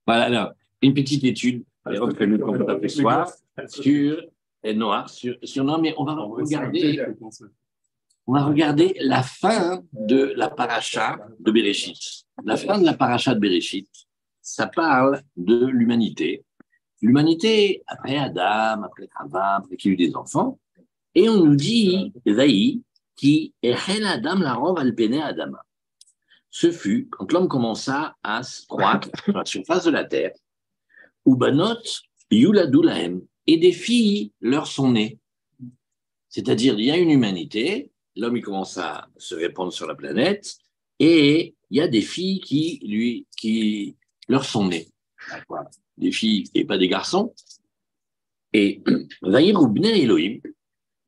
Voilà, alors, une petite étude, on fait nous comme ça ce soir, sur Noir, sur non, mais on va regarder la fin de la paracha de Béréchit. La fin de la paracha de Béréchit, ça parle de l'humanité. L'humanité, après Adam, après Chava, après qu'il y a eu des enfants, et on nous dit, Vaï, qui est Adam la rove al pene Adama. Ce fut quand l'homme commença à se croître sur la surface de la terre, où Banot, Yuladou lahem, et des filles leur sont nées. C'est-à-dire, il y a une humanité, l'homme il commence à se répandre sur la planète, et il y a des filles qui leur sont nées. Des filles et pas des garçons. Et Vaïr ou Bnei Elohim,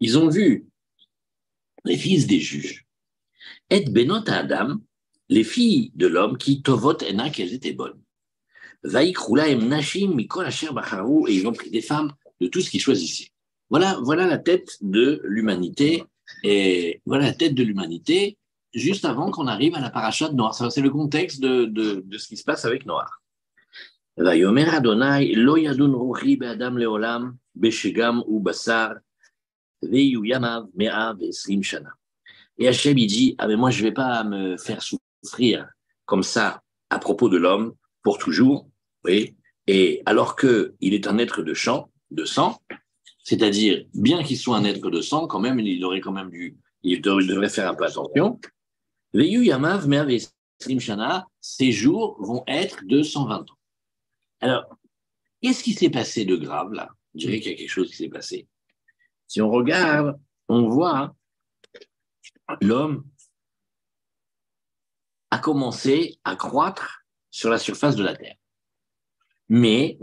ils ont vu les fils des juges. Et Benot Adam, les filles de l'homme qui tovot ena qu'elles étaient bonnes. Vaïk roulaem nashim mikol asher bacharou, et ils ont pris des femmes de tout ce qu'ils choisissaient. Voilà la tête de l'humanité, et voilà la tête de l'humanité juste avant qu'on arrive à la paracha de Noir. Ça, c'est le contexte de ce qui se passe avec Noir. Vayomer Adonai lo yadun ruchi be'adam leolam beshegam u basar veyu yamav mea ve'esrim shana. Et Hachem, il dit, ah mais moi je vais pas me faire souffrir comme ça à propos de l'homme pour toujours, oui. Et alors que il est un être de sang, c'est-à-dire bien qu'il soit un être de sang, quand même il devrait faire un peu attention. Veyu yamav mea ve'esrim shana, ces jours vont être de 120 ans. Alors, qu'est-ce qui s'est passé de grave là? Je dirais qu'il y a quelque chose qui s'est passé. Si on regarde, on voit l'homme a commencé à croître sur la surface de la Terre. Mais,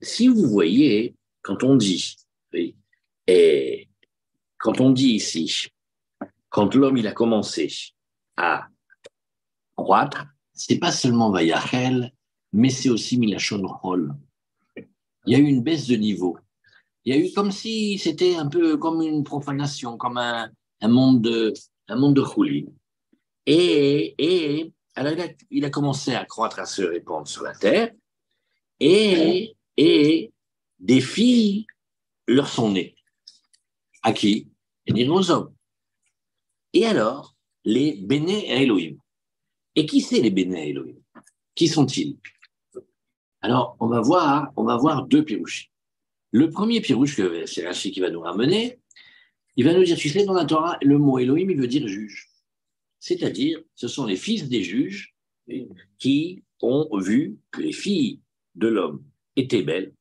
si vous voyez, quand on dit, et quand on dit ici, quand l'homme il a commencé à croître, c'est pas seulement Vayachel, mais c'est aussi Milachon Hol. Il y a eu une baisse de niveau. Il y a eu comme si c'était un peu comme une profanation, comme un monde de Chouli. Et alors il a commencé à croître, à se répandre sur la terre, et des filles leur sont nées. À qui? Et aux hommes. Et alors, les Béné Elohim. Et qui c'est les Béné Elohim? Qui sont-ils? Alors, on va voir deux pirouches. Le premier pirouche, que c'est Rashi qui va nous ramener, il va nous dire, tu sais, dans la Torah, le mot Elohim, il veut dire juge. C'est-à-dire, ce sont les fils des juges qui ont vu que les filles de l'homme étaient belles,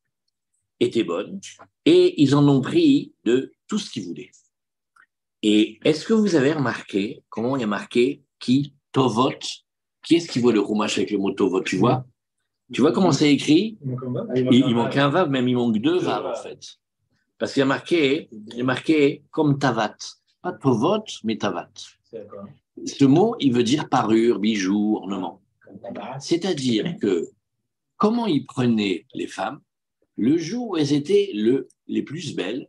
étaient bonnes, et ils en ont pris de tout ce qu'ils voulaient. Et est-ce que vous avez remarqué comment il y a marqué qui tovot? Qui est-ce qui voit le roumache avec le mot tovot? Tu vois comment c'est écrit? Il manque un vav, même il manque deux vav en fait. Parce qu'il y a marqué comme tavat. Pas tovot, mais tavat. Ce mot, il veut dire parure, bijoux, ornement. C'est-à-dire que comment ils prenaient les femmes le jour où elles étaient les plus belles,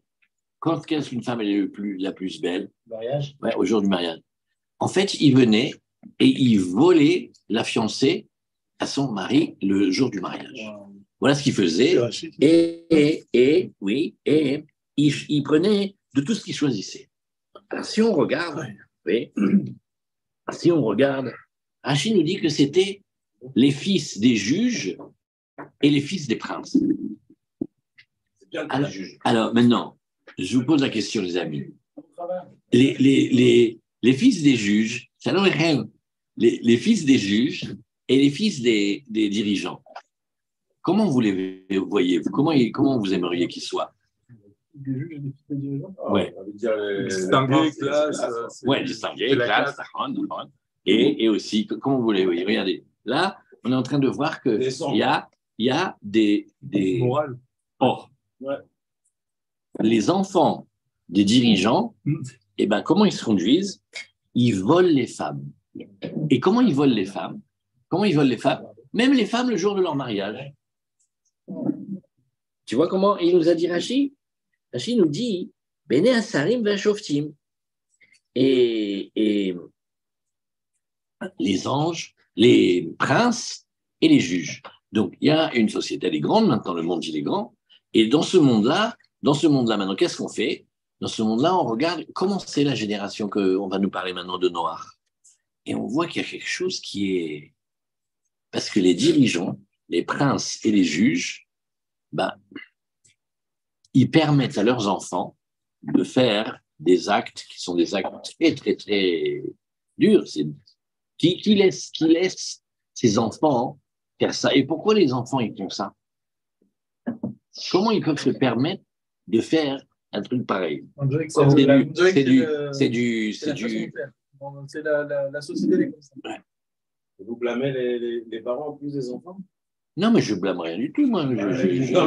quand qu'est-ce qu'une femme est la plus belle? Mariage. Ouais, au jour du mariage. En fait, ils venaient et ils volaient la fiancée à son mari le jour du mariage. Wow. Voilà ce qu'ils faisaient. Et ils prenaient de tout ce qu'ils choisissaient. Alors, si on regarde, Rachid nous dit que c'était les fils des juges et les fils des princes. Alors maintenant, je vous pose la question, les amis. Les fils des juges, ça n'aurait rien. Les fils des juges et les fils des dirigeants. Comment vous les voyez? Comment vous aimeriez qu'ils soient? Des juges et des fils des dirigeants? Ouais. Distingués, classe. Ouais, distingués, classe, et aussi, comment vous les voyez? Regardez, là, on est en train de voir qu'il y a des morales. Oh. Ouais. Les enfants des dirigeants, comment ils se conduisent? Ils volent les femmes. Et comment ils volent les femmes? Même les femmes le jour de leur mariage. Tu vois comment il nous a dit Rashi? Rashi nous dit Bene Asarim Vashoftim. Et les anges les princes et les juges. Donc, il y a une société, elle est grande, maintenant le monde, il est grand. Et dans ce monde-là, maintenant, qu'est-ce qu'on fait? Dans ce monde-là, on regarde comment c'est la génération qu'on va nous parler maintenant de Noir. Et on voit qu'il y a quelque chose qui est... Parce que les dirigeants, les princes et les juges, ben, ils permettent à leurs enfants de faire des actes qui sont des actes très, très, très durs. Qui laisse ses enfants faire ça? Et pourquoi les enfants, ils font ça? Comment ils peuvent se permettre de faire un truc pareil? On dirait que c'est la société, elle est comme ça. Ouais. Vous blâmez les parents en plus des enfants? Non, mais je blâme rien du tout, moi. Non,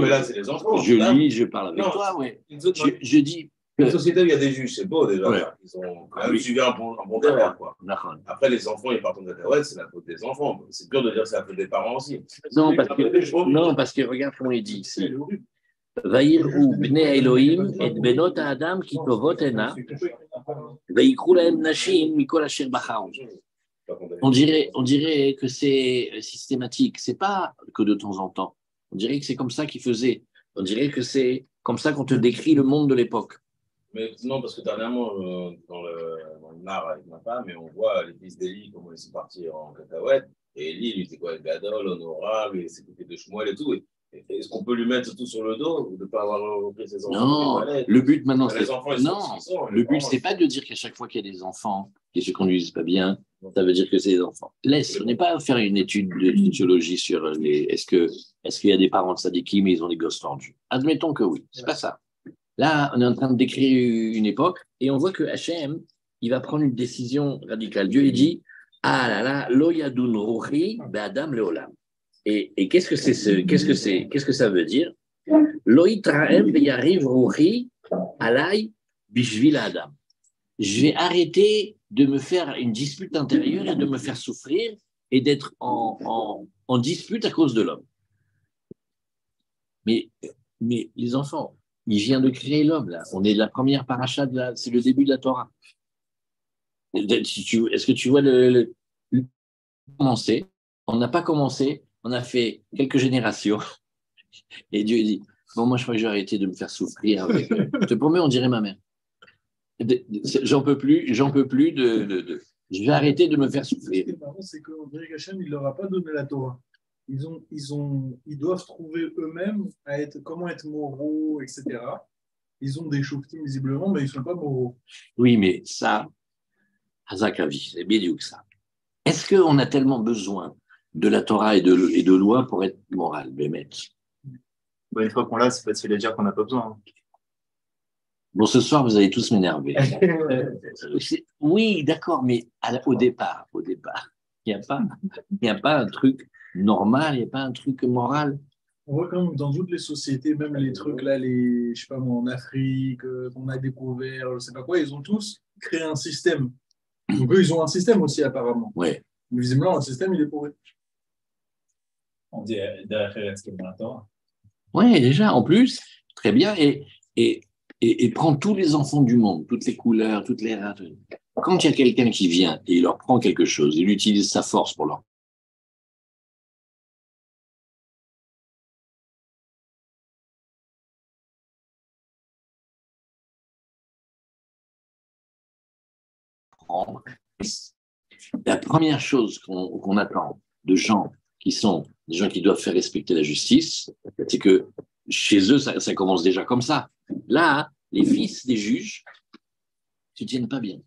mais là, c'est les enfants. Je lis, je parle avec toi, oui. Je dis Une société où il y a des juges, c'est beau déjà. Ouais. Ils ont quand même suivi un bon terrain, quoi. Après, les enfants, ils partent en cacahuète, c'est la faute des enfants. C'est dur de dire que c'est la faute des parents aussi. Non, parce que regarde comment il dit ici. Vayir'u bnei Elohim et benot ha'adam ki tovot hena, vayikru lahem nashim mikol asher bacharu. On dirait que c'est systématique. C'est pas que de temps en temps. On dirait que c'est comme ça qu'ils faisaient. On dirait que c'est comme ça qu'on te décrit le monde de l'époque. Mais non, parce que dernièrement, dans le Mar avec ma femme, et on voit les fils d'Élie, comment ils sont partis en cacahuète. Et Élie, il était quoi, Gadol, honorable, il s'occupait de Shmuel et tout. Est-ce qu'on peut lui mettre tout sur le dos ou de ne pas avoir repris ses enfants? Non, le but maintenant, c'est le but, c'est pas de dire qu'à chaque fois qu'il y a des enfants qui se conduisent pas bien, ça veut dire que c'est des enfants. On n'est pas à faire une étude de sociologie sur est-ce qu'il y a des parents de sadikim mais ils ont des gosses tendus. Admettons que oui, c'est pas ça. Là, on est en train de décrire une époque et on voit que Hachem, il va prendre une décision radicale. Dieu, il dit, ah là là, lo yadun ruchi be'adam leolam. Et qu'est-ce que ça veut dire? Lo yitraem ve'yariv ruchi alay bishvil adam. Je vais arrêter de me faire une dispute intérieure et de me faire souffrir et d'être en dispute à cause de l'homme. Mais les enfants, il vient de créer l'homme, là. On est de la première paracha, c'est le début de la Torah. Est-ce que tu vois commencer? On n'a pas commencé, on a fait quelques générations. Et Dieu dit, bon, moi, je crois que j'ai arrêté de me faire souffrir. Je te promets, on dirait ma mère. J'en peux plus de. Je vais arrêter de me faire souffrir. Ce qui est marrant, c'est qu'on dirait qu'Hachem, il ne leur a pas donné la Torah. Ils doivent trouver eux-mêmes comment être moraux, etc. Ils ont des shoftim visiblement, mais ils ne sont pas moraux. Oui, mais ça, Hazakavi, c'est bien dit que ça. Est-ce qu'on a tellement besoin de la Torah et de loi pour être moral, Bémet? Une fois qu'on l'a, c'est facile à dire qu'on n'a pas besoin. Bon, ce soir, vous allez tous m'énerver. Oui, d'accord, mais au départ, il n'y a pas un truc normal, il n'y a pas un truc moral. On voit quand même dans toutes les sociétés, même les trucs là, je sais pas moi, en Afrique, qu'on a découvert, je sais pas quoi, ils ont tous créé un système. Donc eux, ils ont un système aussi apparemment. Ouais. Mais visiblement, le système, il est pourri. On dit derrière ce qui est dans la Torah. Oui, déjà, en plus, très bien, et prend tous les enfants du monde, toutes les couleurs, toutes les races. Quand il y a quelqu'un qui vient et il leur prend quelque chose, il utilise sa force pour leur prendre. La première chose qu'on attend de gens qui sont des gens qui doivent faire respecter la justice, c'est que chez eux, ça commence déjà comme ça. Là, les fils des juges ne se tiennent pas bien.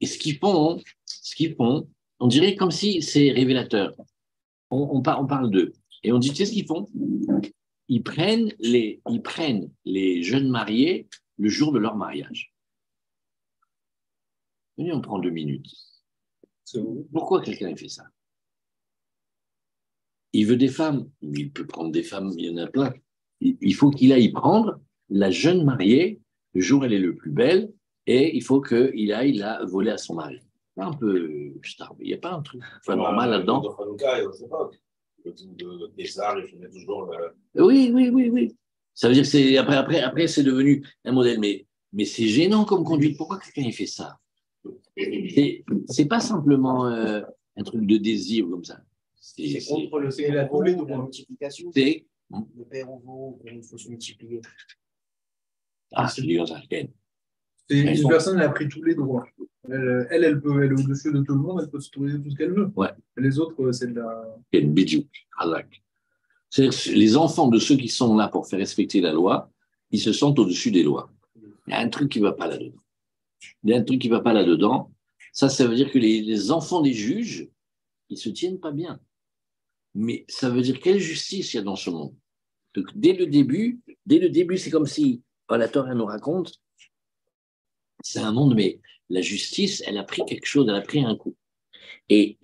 Et ce qu'ils font, on dirait comme si c'est révélateur. On parle d'eux. Et on dit, tu sais ce qu'ils font? Ils prennent les jeunes mariés le jour de leur mariage. Venez, on prend 2 minutes. Pourquoi quelqu'un fait ça? Il veut des femmes. Il peut prendre des femmes, il y en a plein. Il faut qu'il aille prendre la jeune mariée le jour où elle est le plus belle et il faut qu'il aille la voler à son mari. C'est un peu star, il n'y a pas un truc normal là-dedans. Oui. Ça veut dire que c'est, après c'est devenu un modèle, mais c'est gênant comme conduite. Pourquoi quelqu'un fait ça? C'est pas simplement un truc de désir comme ça. C'est contre le il a tous les père la droits. multiplication. c'est Le père au veau, il faut se multiplier. c'est du Gonzalez. C'est Ils une sont- personne, elle a pris tous les droits. Elle peut, elle est au-dessus de tout le monde, elle peut s'autoriser tout ce qu'elle veut. Ouais. Les autres, c'est de la. Bidou, Hazak. C'est-à-dire que les enfants de ceux qui sont là pour faire respecter la loi, ils se sentent au-dessus des lois. Il y a un truc qui ne va pas là-dedans. Il y a un truc qui ne va pas là-dedans. Ça veut dire que les enfants des juges, ils ne se tiennent pas bien. Mais ça veut dire quelle justice il y a dans ce monde. Donc, dès le début, c'est comme si, la Torah nous raconte, c'est un monde, mais la justice, elle a pris quelque chose, elle a pris un coup. Et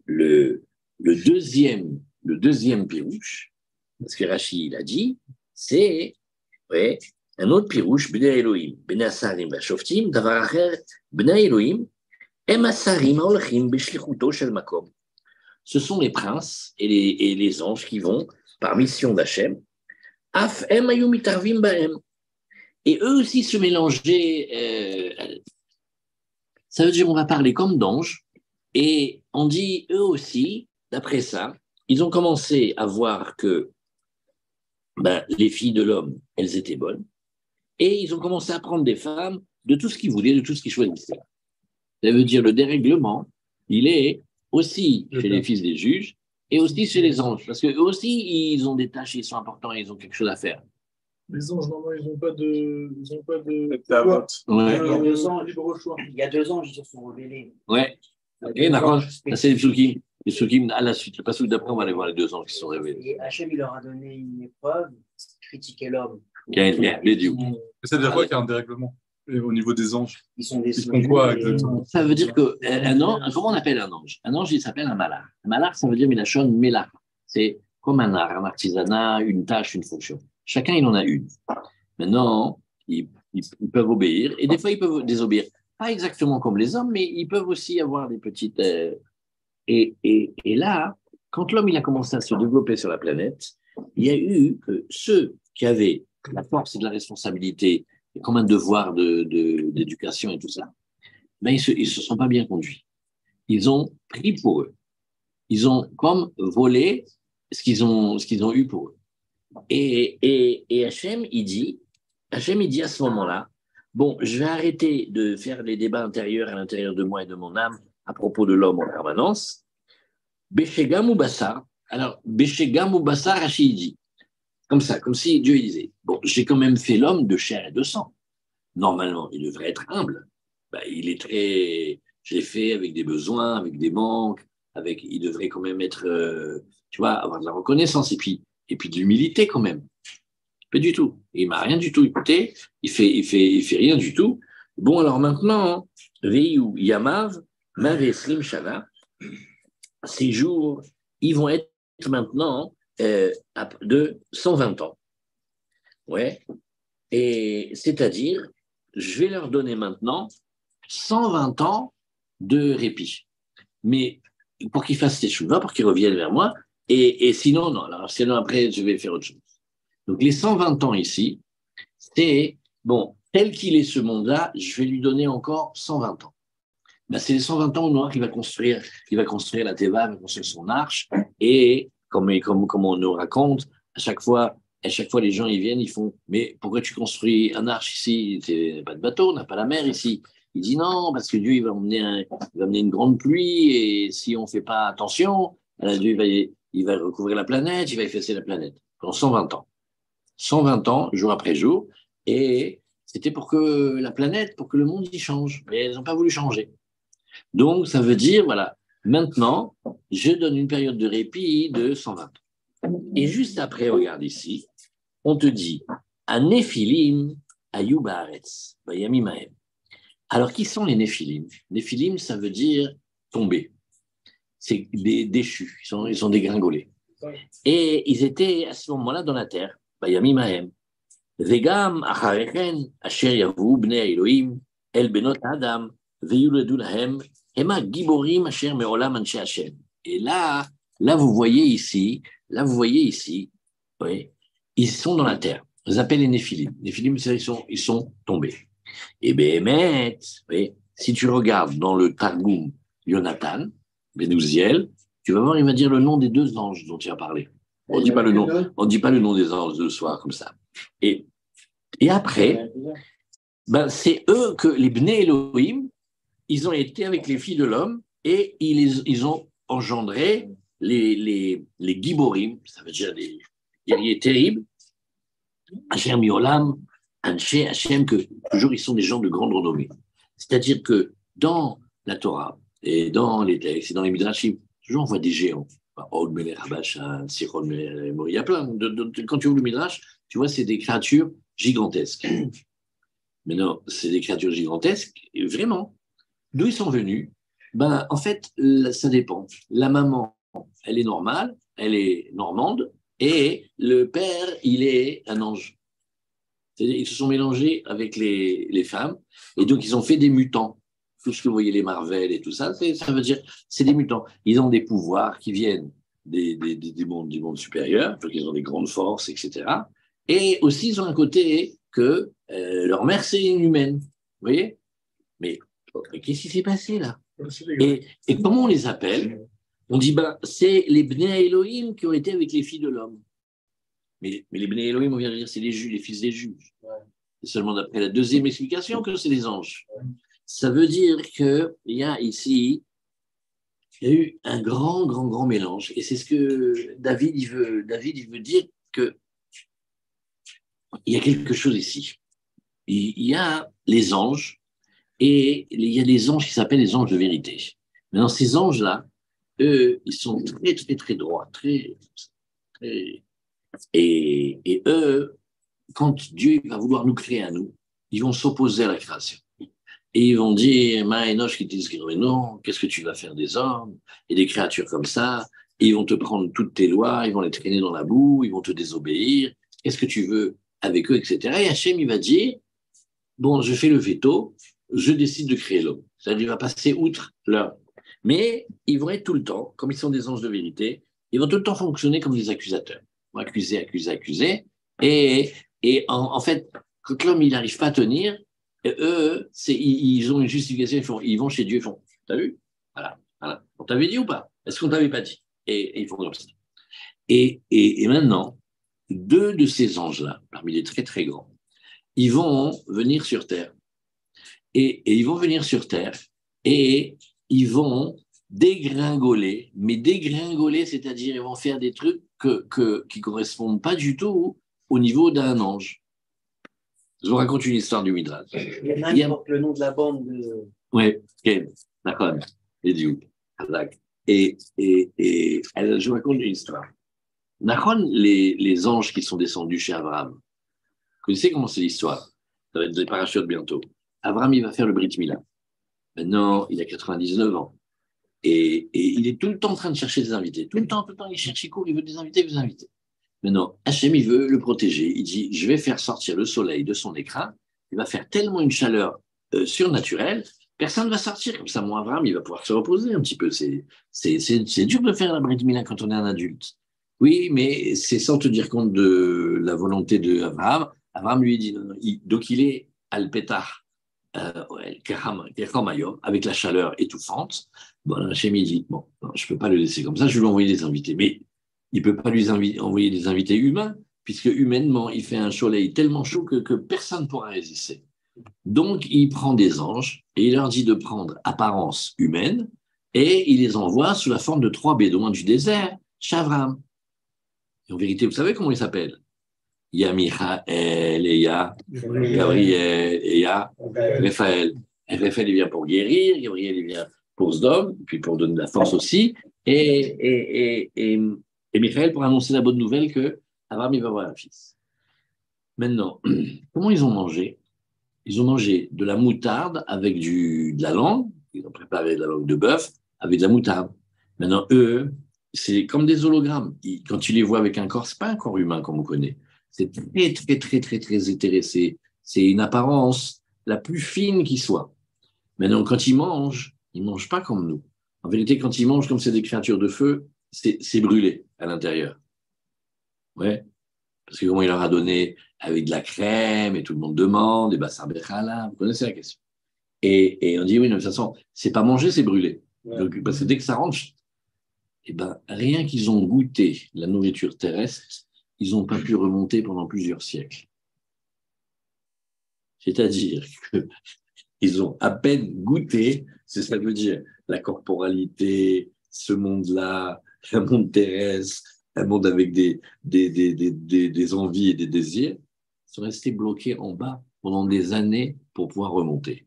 le deuxième pirouche, parce que Rashi il a dit, c'est un autre pirouche, Bnei Elohim, Bnei Asarim Bashoftim, Davar Acher, Bnei Elohim, Em Asarim Haolchim Beshlichuto Shel Makom. Ce sont les princes et les anges qui vont par mission d'Hachem, Af Em Hayu Mitarvim Baem. Et eux aussi se mélanger. Ça veut dire on va parler comme d'anges. Et on dit, eux aussi, d'après ça, ils ont commencé à voir que les filles de l'homme, elles étaient bonnes. Et ils ont commencé à prendre des femmes de tout ce qu'ils voulaient, de tout ce qu'ils choisissaient. Ça veut dire le dérèglement, il est aussi chez les fils des juges et aussi chez les anges. Parce qu'eux aussi, ils ont des tâches, ils sont importants, ils ont quelque chose à faire. Les anges, normalement, ils n'ont pas de. Ils ont pas de. Tabout. Ouais. Il y a 2 ans, libre choix. il y a 2 ans, ils se sont rebellés. Ouais. Ok, d'accord. Ça, c'est les psukim. Les psukim, à la suite. Le passage d'après, on va aller voir les 2 ans qui se sont révélés. Et Hachem, il leur a donné une épreuve, critiquer l'homme. Bien, les dieux. Mais ça veut dire quoi qu'il y a un dérèglement au niveau des anges? Ils sont des Ils font quoi exactement? Ça veut dire que un ange, comment on appelle un ange? Un ange, il s'appelle un malach. Un malach, ça veut dire milachon melach. C'est comme un art, un artisanat, une tâche, une fonction. Chacun, il en a une. Maintenant, ils peuvent obéir et des fois, ils peuvent désobéir. Pas exactement comme les hommes, mais ils peuvent aussi avoir des petites. Et là, quand l'homme il a commencé à se développer sur la planète, il y a eu ceux qui avaient la force et de la responsabilité, et comme un devoir d'éducation et tout ça, ils se sont pas bien conduits. Ils ont pris pour eux. Ils ont comme volé ce qu'ils ont eu pour eux. Et Hachem, il dit à ce moment-là, bon, je vais arrêter de faire les débats intérieurs à l'intérieur de moi et de mon âme à propos de l'homme en permanence. Beshegam ou Bassar. Alors, Beshegam ou Bassar, Rachid dit, comme ça, comme si Dieu disait, bon, j'ai quand même fait l'homme de chair et de sang. Normalement, il devrait être humble. Il est je l'ai fait avec des besoins, avec des manques, il devrait quand même être, avoir de la reconnaissance et puis de l'humilité quand même. Pas du tout. Il m'a rien du tout écouté. Il fait rien du tout. Bon, alors maintenant, Veiou Yamav, Mavesrim Shana, ces jours, ils vont être maintenant de 120 ans. Ouais. Et c'est-à-dire, je vais leur donner maintenant 120 ans de répit. Mais pour qu'ils fassent ces choses-là, pour qu'ils reviennent vers moi, et sinon, non. Alors, sinon, après, je vais faire autre chose. Donc, les 120 ans ici, c'est, bon, tel qu'il est ce monde-là, je vais lui donner encore 120 ans. C'est les 120 ans au noir qu'il va construire la Teva, il va construire son arche, et comme on nous raconte, à chaque fois, les gens, ils viennent, ils font, mais pourquoi tu construis un arche ici? Il n'y a pas de bateau, on n'a pas la mer ici. Il dit non, parce que Dieu, il va amener une grande pluie, et si on ne fait pas attention, Dieu, il va recouvrir la planète, il va effacer la planète. Pendant 120 ans. 120 ans, jour après jour, et c'était pour que la planète, pour que le monde y change. Mais elles n'ont pas voulu changer. Donc, ça veut dire, voilà, maintenant, je donne une période de répit de 120 ans. Et juste après, regarde ici, on te dit, à Néphilim, à Yubaretz, Bayami Mahem. Alors, qui sont les Néphilim? Néphilim, ça veut dire tomber. C'est des déchus, ils sont dégringolés. Et ils étaient à ce moment-là dans la terre, Bayami Mahem. Vegam, Acharechen, Asher Yavu, Bnei Elohim, El Benot Adam, Veyuledu Lahem, Hema Giborim, Asher Meolam, Anshe Hashem. Et là, vous voyez ici, oui, ils sont dans la terre. On les appelle les Néphilim. Les Néphilim, ils sont tombés. Et Béhémet, oui, si tu regardes dans le Targum Yonatan, Benouziel, tu vas voir, il va dire le nom des deux anges dont tu as parlé. On ne dit pas le nom des anges le soir comme ça. Et après, ben, c'est eux que les Bnei Elohim, ils ont été avec les filles de l'homme et ils ont engendré les Giborim, ça veut dire des guerriers terribles, Hashem Miolam, Anshe Hashem, que toujours ils sont des gens de grande renommée. C'est-à-dire que dans la Torah et dans les textes et dans les Midrashim, toujours on voit des géants. Og Melech Habashan, Sichon Melech Mori, il y a plein. Quand tu ouvres le Midrash, tu vois, c'est des créatures gigantesques. Mais non, c'est des créatures gigantesques, et vraiment. D'où ils sont venus? Ben, en fait, ça dépend. La maman, elle est normale, elle est normande, et le père, il est un ange. C'est-à-dire, ils se sont mélangés avec les femmes, et donc ils ont fait des mutants. Tout ce que vous voyez, les Marvel et tout ça, ça veut dire, c'est des mutants. Ils ont des pouvoirs qui viennent des mondes supérieurs, donc ils ont des grandes forces, etc. Et aussi, ils ont un côté que leur mère, c'est une humaine. Vous voyez? Mais qu'est-ce qui s'est passé là? Et comment on les appelle? On dit, ben, c'est les Bnei Elohim qui ont été avec les filles de l'homme. Mais les Bnei Elohim, on vient de dire, c'est les fils des juges. C'est seulement d'après la deuxième explication que c'est les anges. Ça veut dire qu'il y a ici, il y a eu un grand mélange. Et c'est ce que David, il veut dire que il y a quelque chose ici. Il y a les anges et il y a des anges qui s'appellent les anges de vérité. Maintenant, ces anges-là, eux, ils sont très droits, et eux, quand Dieu va vouloir nous créer à nous, ils vont s'opposer à la création. Et ils vont dire, Maïnoche qui disent, non, qu'est-ce que tu vas faire des hommes et des créatures comme ça? Et ils vont te prendre toutes tes lois, ils vont les traîner dans la boue, ils vont te désobéir. Qu'est-ce que tu veux avec eux, etc. Et Hachem, il va dire, bon, je fais le veto, je décide de créer l'homme. C'est-à-dire, il va passer outre leur. Mais ils vont être tout le temps, comme ils sont des anges de vérité, ils vont tout le temps fonctionner comme des accusateurs. Ils vont accuser. Et en fait, quand l'homme, il n'arrive pas à tenir, et eux, ils ont une justification, ils vont chez Dieu, ils font, t'as vu? Voilà. On t'avait dit ou pas? Est-ce qu'on t'avait pas dit? Et ils font comme ça. Et maintenant, deux de ces anges-là, parmi les très grands, ils vont venir sur Terre. Et ils vont venir sur Terre et ils vont dégringoler, c'est-à-dire ils vont faire des trucs qui ne correspondent pas du tout au niveau d'un ange. Je vous raconte une histoire du Midrash. Il y en a un qui porte le nom de la bande de... Oui, d'accord. Et je vous raconte une histoire. Nachon, les anges qui sont descendus chez Abraham, vous connaissez comment c'est l'histoire? Ça va être des parachutes bientôt. Abraham, il va faire le Brit Mila. Maintenant, il a 99 ans. Et il est tout le temps en train de chercher des invités. Tout le temps, il cherche, il court, il veut des invités, Maintenant, Hachem, il veut le protéger. Il dit, je vais faire sortir le soleil de son écrin. Il va faire tellement une chaleur surnaturelle, personne ne va sortir. Comme ça, mon Abraham, il va pouvoir se reposer un petit peu. C'est dur de faire la Brit Mila quand on est un adulte. Oui, mais c'est sans te dire compte de la volonté d'Abraham. Abraham lui dit, non, donc il est al-Pétar, avec la chaleur étouffante. Bon, Hachem, il dit, bon, non, je ne peux pas le laisser comme ça, je vais lui envoyer des invités. Mais il ne peut pas lui envoyer des invités humains, puisque humainement, il fait un soleil tellement chaud que personne ne pourra résister. Donc, il prend des anges et il leur dit de prendre apparence humaine et il les envoie sous la forme de 3 bédouins du désert, Chavram. Et en vérité, vous savez comment ils s'appellent? Il y a Michael, et il y a Gabriel, et il y a Raphaël. Et Raphaël, il vient pour guérir, Gabriel, il vient pour Sdom, puis pour donner de la force aussi, et Michael pour annoncer la bonne nouvelle que Abraham, il va avoir un fils. Maintenant, comment ils ont mangé? Ils ont mangé de la moutarde avec de la langue, ils ont préparé de la langue de bœuf avec de la moutarde. Maintenant, eux, c'est comme des hologrammes. Quand tu les vois avec un corps, ce n'est pas un corps humain comme on connaît. C'est très intéressé. C'est une apparence la plus fine qui soit. Maintenant, quand ils mangent pas comme nous. En vérité, quand ils mangent comme c'est des créatures de feu, c'est brûlé à l'intérieur. Ouais. Parce que comment il leur a donné avec de la crème et tout le monde demande, et bassar bechala, vous connaissez la question. Et on dit oui, de toute façon, c'est pas manger, c'est brûler. Donc, parce que dès que ça rentre, eh ben, rien qu'ils ont goûté la nourriture terrestre, ils n'ont pas pu remonter pendant plusieurs siècles. C'est-à-dire qu'ils ont à peine goûté, c'est ça que veut dire, la corporalité, ce monde-là, un monde terrestre, un monde avec des envies et des désirs, ils sont restés bloqués en bas pendant des années pour pouvoir remonter.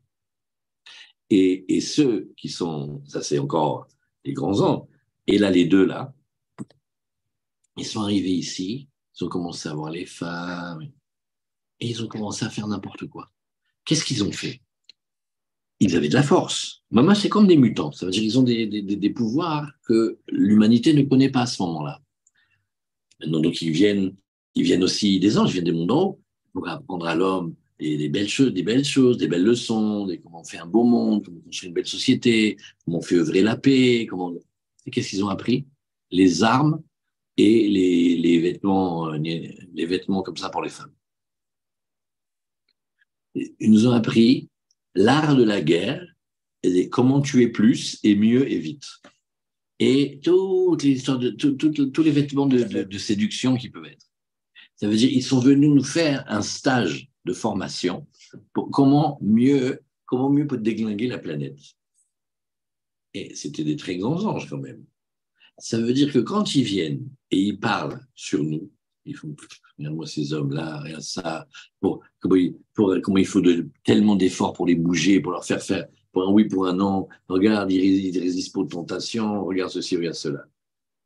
Et ceux qui sont, ça c'est encore les grands anges, et là les deux là, ils sont arrivés ici, ils ont commencé à voir les femmes, et ils ont commencé à faire n'importe quoi. Qu'est-ce qu'ils ont fait? Ils avaient de la force. Maman, c'est comme des mutants, ça veut dire qu'ils ont des pouvoirs que l'humanité ne connaît pas à ce moment-là. Maintenant, donc ils viennent aussi des anges, ils viennent des mondes en haut, pour apprendre à l'homme des belles choses, des belles leçons, comment on fait un beau monde, comment on construit une belle société, comment on fait œuvrer la paix, Et qu'est-ce qu'ils ont appris? Les armes et les vêtements comme ça pour les femmes. Ils nous ont appris l'art de la guerre, et comment tuer plus et mieux et vite. Et toutes les histoires tous les vêtements de séduction qui peuvent être. Ça veut dire qu'ils sont venus nous faire un stage de formation pour comment mieux peut déglinguer la planète. Et c'était des très grands anges quand même. Ça veut dire que quand ils viennent et ils parlent sur nous, ils font, regarde-moi ces hommes-là, regarde ça, comment il faut tellement d'efforts pour les bouger, pour leur faire pour un oui, pour un non, regarde, ils résistent pas aux tentations, regarde ceci, regarde cela.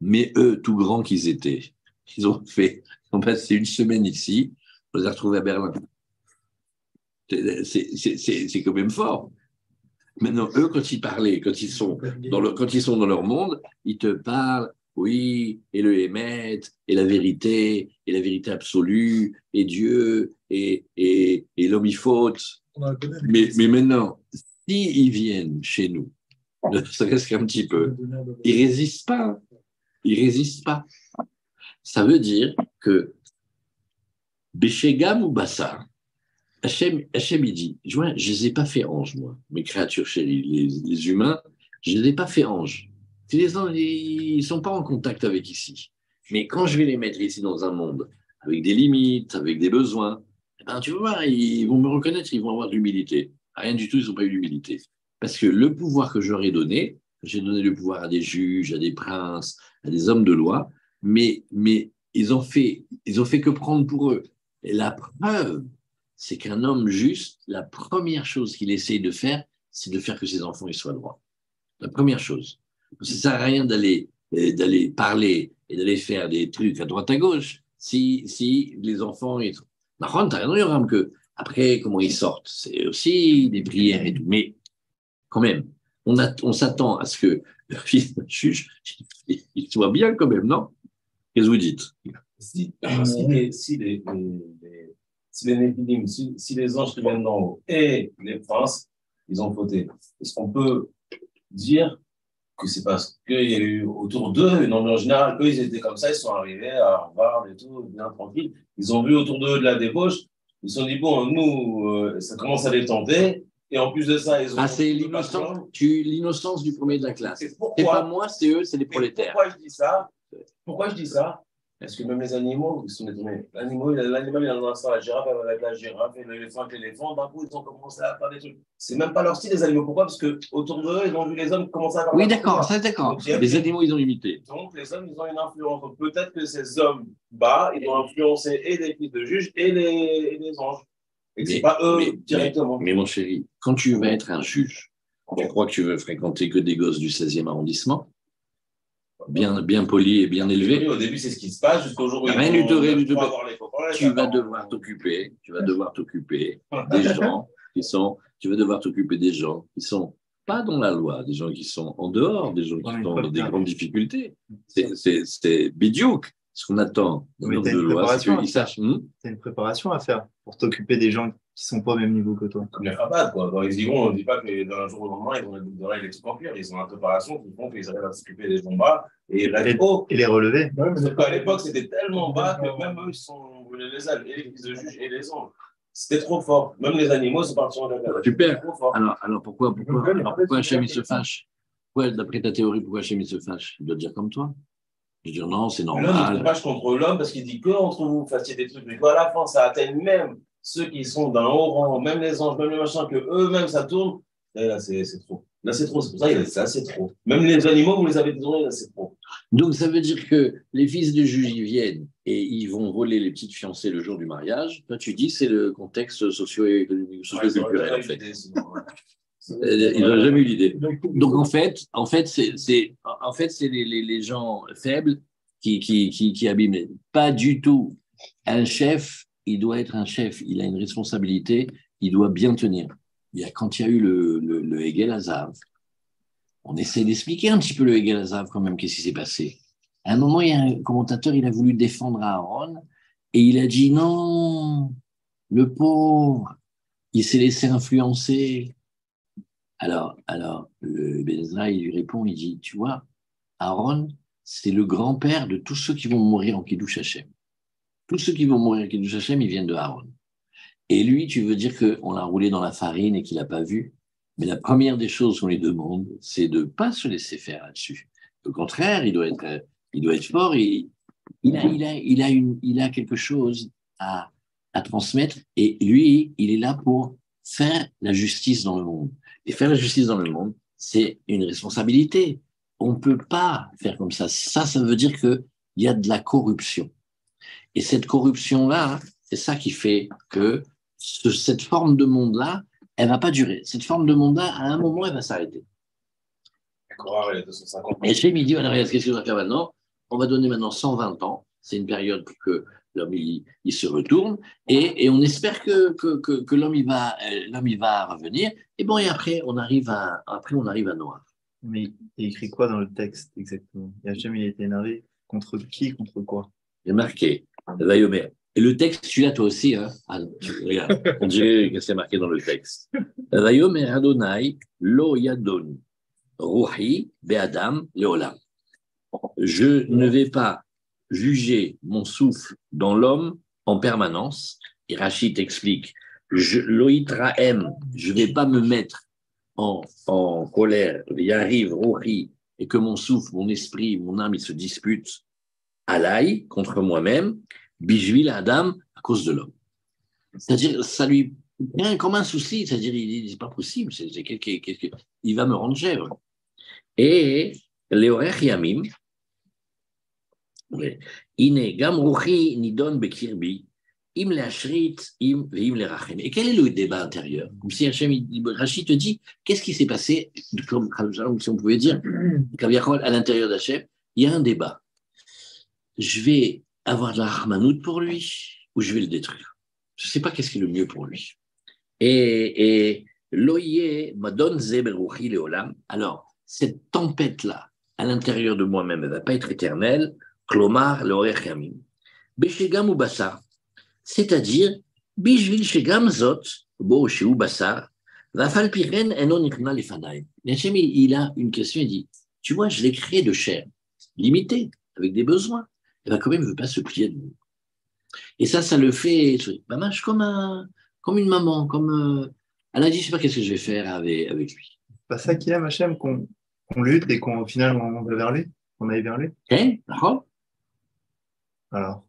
Mais eux, tout grands qu'ils étaient, ils ont passé une semaine ici, on les a retrouvés à Berlin. C'est quand même fort. Maintenant, eux, quand ils parlaient, quand ils sont dans leur monde, ils te parlent, oui, et le Hémet, et la vérité absolue, et Dieu, et l'homme il faute. Mais maintenant, s'ils viennent chez nous, ne serait-ce qu'un petit peu, ils résistent pas. Ils résistent pas. Ça veut dire que Béchégam ou Bassar, Hachem, il dit, je ne les ai pas fait anges, moi, mes créatures chéries, les humains, je ne les ai pas fait anges. Ils ne sont pas en contact avec ici. Mais quand je vais les mettre ici dans un monde, avec des limites, avec des besoins, ben, tu vas voir, ils vont me reconnaître, ils vont avoir de l'humilité. Rien du tout, ils n'ont pas eu d'humilité. Parce que le pouvoir que je leur ai donné, j'ai donné le pouvoir à des juges, à des princes, à des hommes de loi, mais ils ont fait que prendre pour eux. Et la preuve, c'est qu'un homme juste, la première chose qu'il essaye de faire, c'est de faire que ses enfants ils soient droits. La première chose. Ça ne sert à rien d'aller parler et d'aller faire des trucs à droite à gauche si les enfants... Par contre, tu as raison, que après, comment ils sortent, c'est aussi des prières et tout. Mais quand même, on s'attend à ce que le fils d'un juge, il soit bien quand même, non? Qu'est-ce que vous dites? Si les Néphilim, si les anges qui viennent d'en haut et les princes, ils ont fauté, est-ce qu'on peut dire que c'est parce qu'il y a eu autour d'eux une ambiance générale, eux ils étaient comme ça, ils sont arrivés à Harvard et tout, bien tranquille, ils ont vu autour d'eux de la débauche, ils se sont dit bon, nous, ça commence à les tenter, et en plus de ça, ils ont... c'est l'innocence du premier de la classe. C'est pas moi, c'est eux, c'est les prolétaires. Pourquoi je dis ça? Parce que même les animaux, ils sont étonnés. L'animal, il a un instant la girafe avec la girafe et l'éléphant avec l'éléphant. D'un coup, ils ont commencé à faire des trucs. C'est même pas leur style, les animaux. Pourquoi? Parce qu'autour d'eux, ils ont vu les hommes commencer à faire. Oui, d'accord, ça, d'accord. Les animaux, ils ont imité. Donc, les hommes, ils ont une influence. Donc, peut-être que ces hommes bas, ils ont influencé et les fils de juges et les anges. Et que c'est pas eux directement. Mais mon chéri, quand tu vas être un juge, tu crois que tu veux fréquenter que des gosses du 16e arrondissement? Bien poli et bien élevé. Au début, c'est ce qui se passe jusqu'au jour où rien du tout. Tu vas devoir t'occuper des gens qui sont, pas dans la loi, des gens qui sont en dehors, des gens qui sont dans des grandes difficultés. C'est bidiouk. Ce qu'on attend dans de loi, c'est qu'ils sachent. C'est une préparation à faire pour t'occuper des gens qui sont pas au même niveau que toi. Comme les Chabad, quoi. Quand ils y vont, on ne dit pas que d'un jour au lendemain, ils vont être d'oreilles les trucs en cuir. Ils ont une préparation qui font qu'ils arrivent à s'occuper des gens bas et ils restent hauts. Et les relever. Sauf qu'à l'époque, c'était tellement bas que même eux, ils sont brûlés les ailes, et les fils de juges et les anges. C'était trop fort. Même les animaux sont partis en guerre. Super. Alors pourquoi Hachem il se fâche? pourquoi, d'après ta théorie, pourquoi Hachem il se fâche? Il doit dire comme toi. Il doit dire non, c'est L'homme ne se normal. fâche contre l'homme parce qu'il dit que entre vous, vous fassiez des trucs. Mais qu'à la fin, ça atteigne même ceux qui sont d'un haut rang, même les anges, même les machins, que eux-mêmes, ça tourne. Et là, c'est trop. Là, c'est trop. C'est pour ça qu'il a dit ça, c'est trop. Même les animaux, vous les avez détournés, là, c'est trop. Donc, ça veut dire que les fils de juges, ils viennent et ils vont voler les petites fiancées le jour du mariage. Toi, tu dis c'est le contexte socio-économique, socio-culturel, en fait. Ils n'ont jamais eu l'idée. Donc, en fait, c'est les gens faibles qui abîment. Pas du tout. Un chef, il doit être un chef. Il a une responsabilité. Il doit bien tenir. Quand il y a eu le Hegel Hazav, on essaie d'expliquer un petit peu le Hegel Hazav quand même, qu'est-ce qui s'est passé. À un moment, il y a un commentateur, il a voulu défendre Aaron et il a dit non, le pauvre, il s'est laissé influencer. Alors le Ben Ezra, il lui répond, il dit, tu vois, Aaron, c'est le grand-père de tous ceux qui vont mourir en Kiddush Hashem. Tous ceux qui vont mourir en Kiddush Hashem, ils viennent de Aaron. Et lui, tu veux dire qu'on l'a roulé dans la farine et qu'il n'a pas vu? Mais la première des choses qu'on lui demande, c'est de ne pas se laisser faire là-dessus. Au contraire, il doit être fort. Et il a quelque chose à transmettre. Et lui, il est là pour faire la justice dans le monde. Et faire la justice dans le monde, c'est une responsabilité. On ne peut pas faire comme ça. Ça veut dire qu'il y a de la corruption. Et cette corruption-là, c'est ça qui fait que cette forme de monde-là, elle ne va pas durer. Cette forme de monde-là, à un moment, elle va s'arrêter. D'accord, 250. Et Hachem, il dit, voilà, regarde, qu'est-ce qu'on va faire maintenant? On va donner maintenant 120 ans. C'est une période pour que l'homme, il se retourne. Et on espère que l'homme, il va revenir. Et bon, et après, on arrive à Noah. Mais il écrit quoi dans le texte exactement? Hachem, il a été énervé contre qui, contre quoi? Il y a marqué, Vayomer. Et le texte, celui-là, toi aussi, hein? Regarde, on dirait que c'est marqué dans le texte. Vayomer Adonai lo yadon ruhi be'adam leolam. Je ne vais pas juger mon souffle dans l'homme en permanence. Et Rachid explique, loïtraem, je ne vais pas me mettre en colère, il arrive ruhi, et que mon souffle, mon esprit, mon âme, ils se disputent alaï, contre moi-même, bijvil adam, à cause de l'homme. C'est-à-dire, ça lui vient comme un souci, c'est-à-dire, il dit, c'est pas possible, il va me rendre gèvre. Et Léorech Yamim, Ine Gam Ruchi Nidon Bekirbi, Im Leashrit, Im Veim Lerachem. Et quel est le débat intérieur? Comme si Rachid te dit, qu'est-ce qui s'est passé, comme si on pouvait dire, à l'intérieur d'Hachem, il y a un débat. Je vais avoir de la rahmanout pour lui ou je vais le détruire. Je ne sais pas qu'est-ce qui est le mieux pour lui. Et Loye Madon Zeberuchi Leolam. Alors, cette tempête-là, à l'intérieur de moi-même, elle ne va pas être éternelle. Klomar Leorech Yamim. Beshegam ou Bassar. C'est-à-dire, Bishvil Shegam Zot, Bo Sheu Bassar, Vafal Piren Enon Nikna Lefanaim. Hachem, il a une question, il dit, tu vois, je l'ai créé de chair, limité, avec des besoins. Et bien, quand même, il ne veut pas se plier de nous. Et ça le fait comme une maman, elle a dit, je ne sais pas qu'est-ce que je vais faire avec lui. Pas ça qu'il aime, Hachem, qu'on lutte et qu'au final, on va vers lui, on aille vers lui. D'accord. Alors,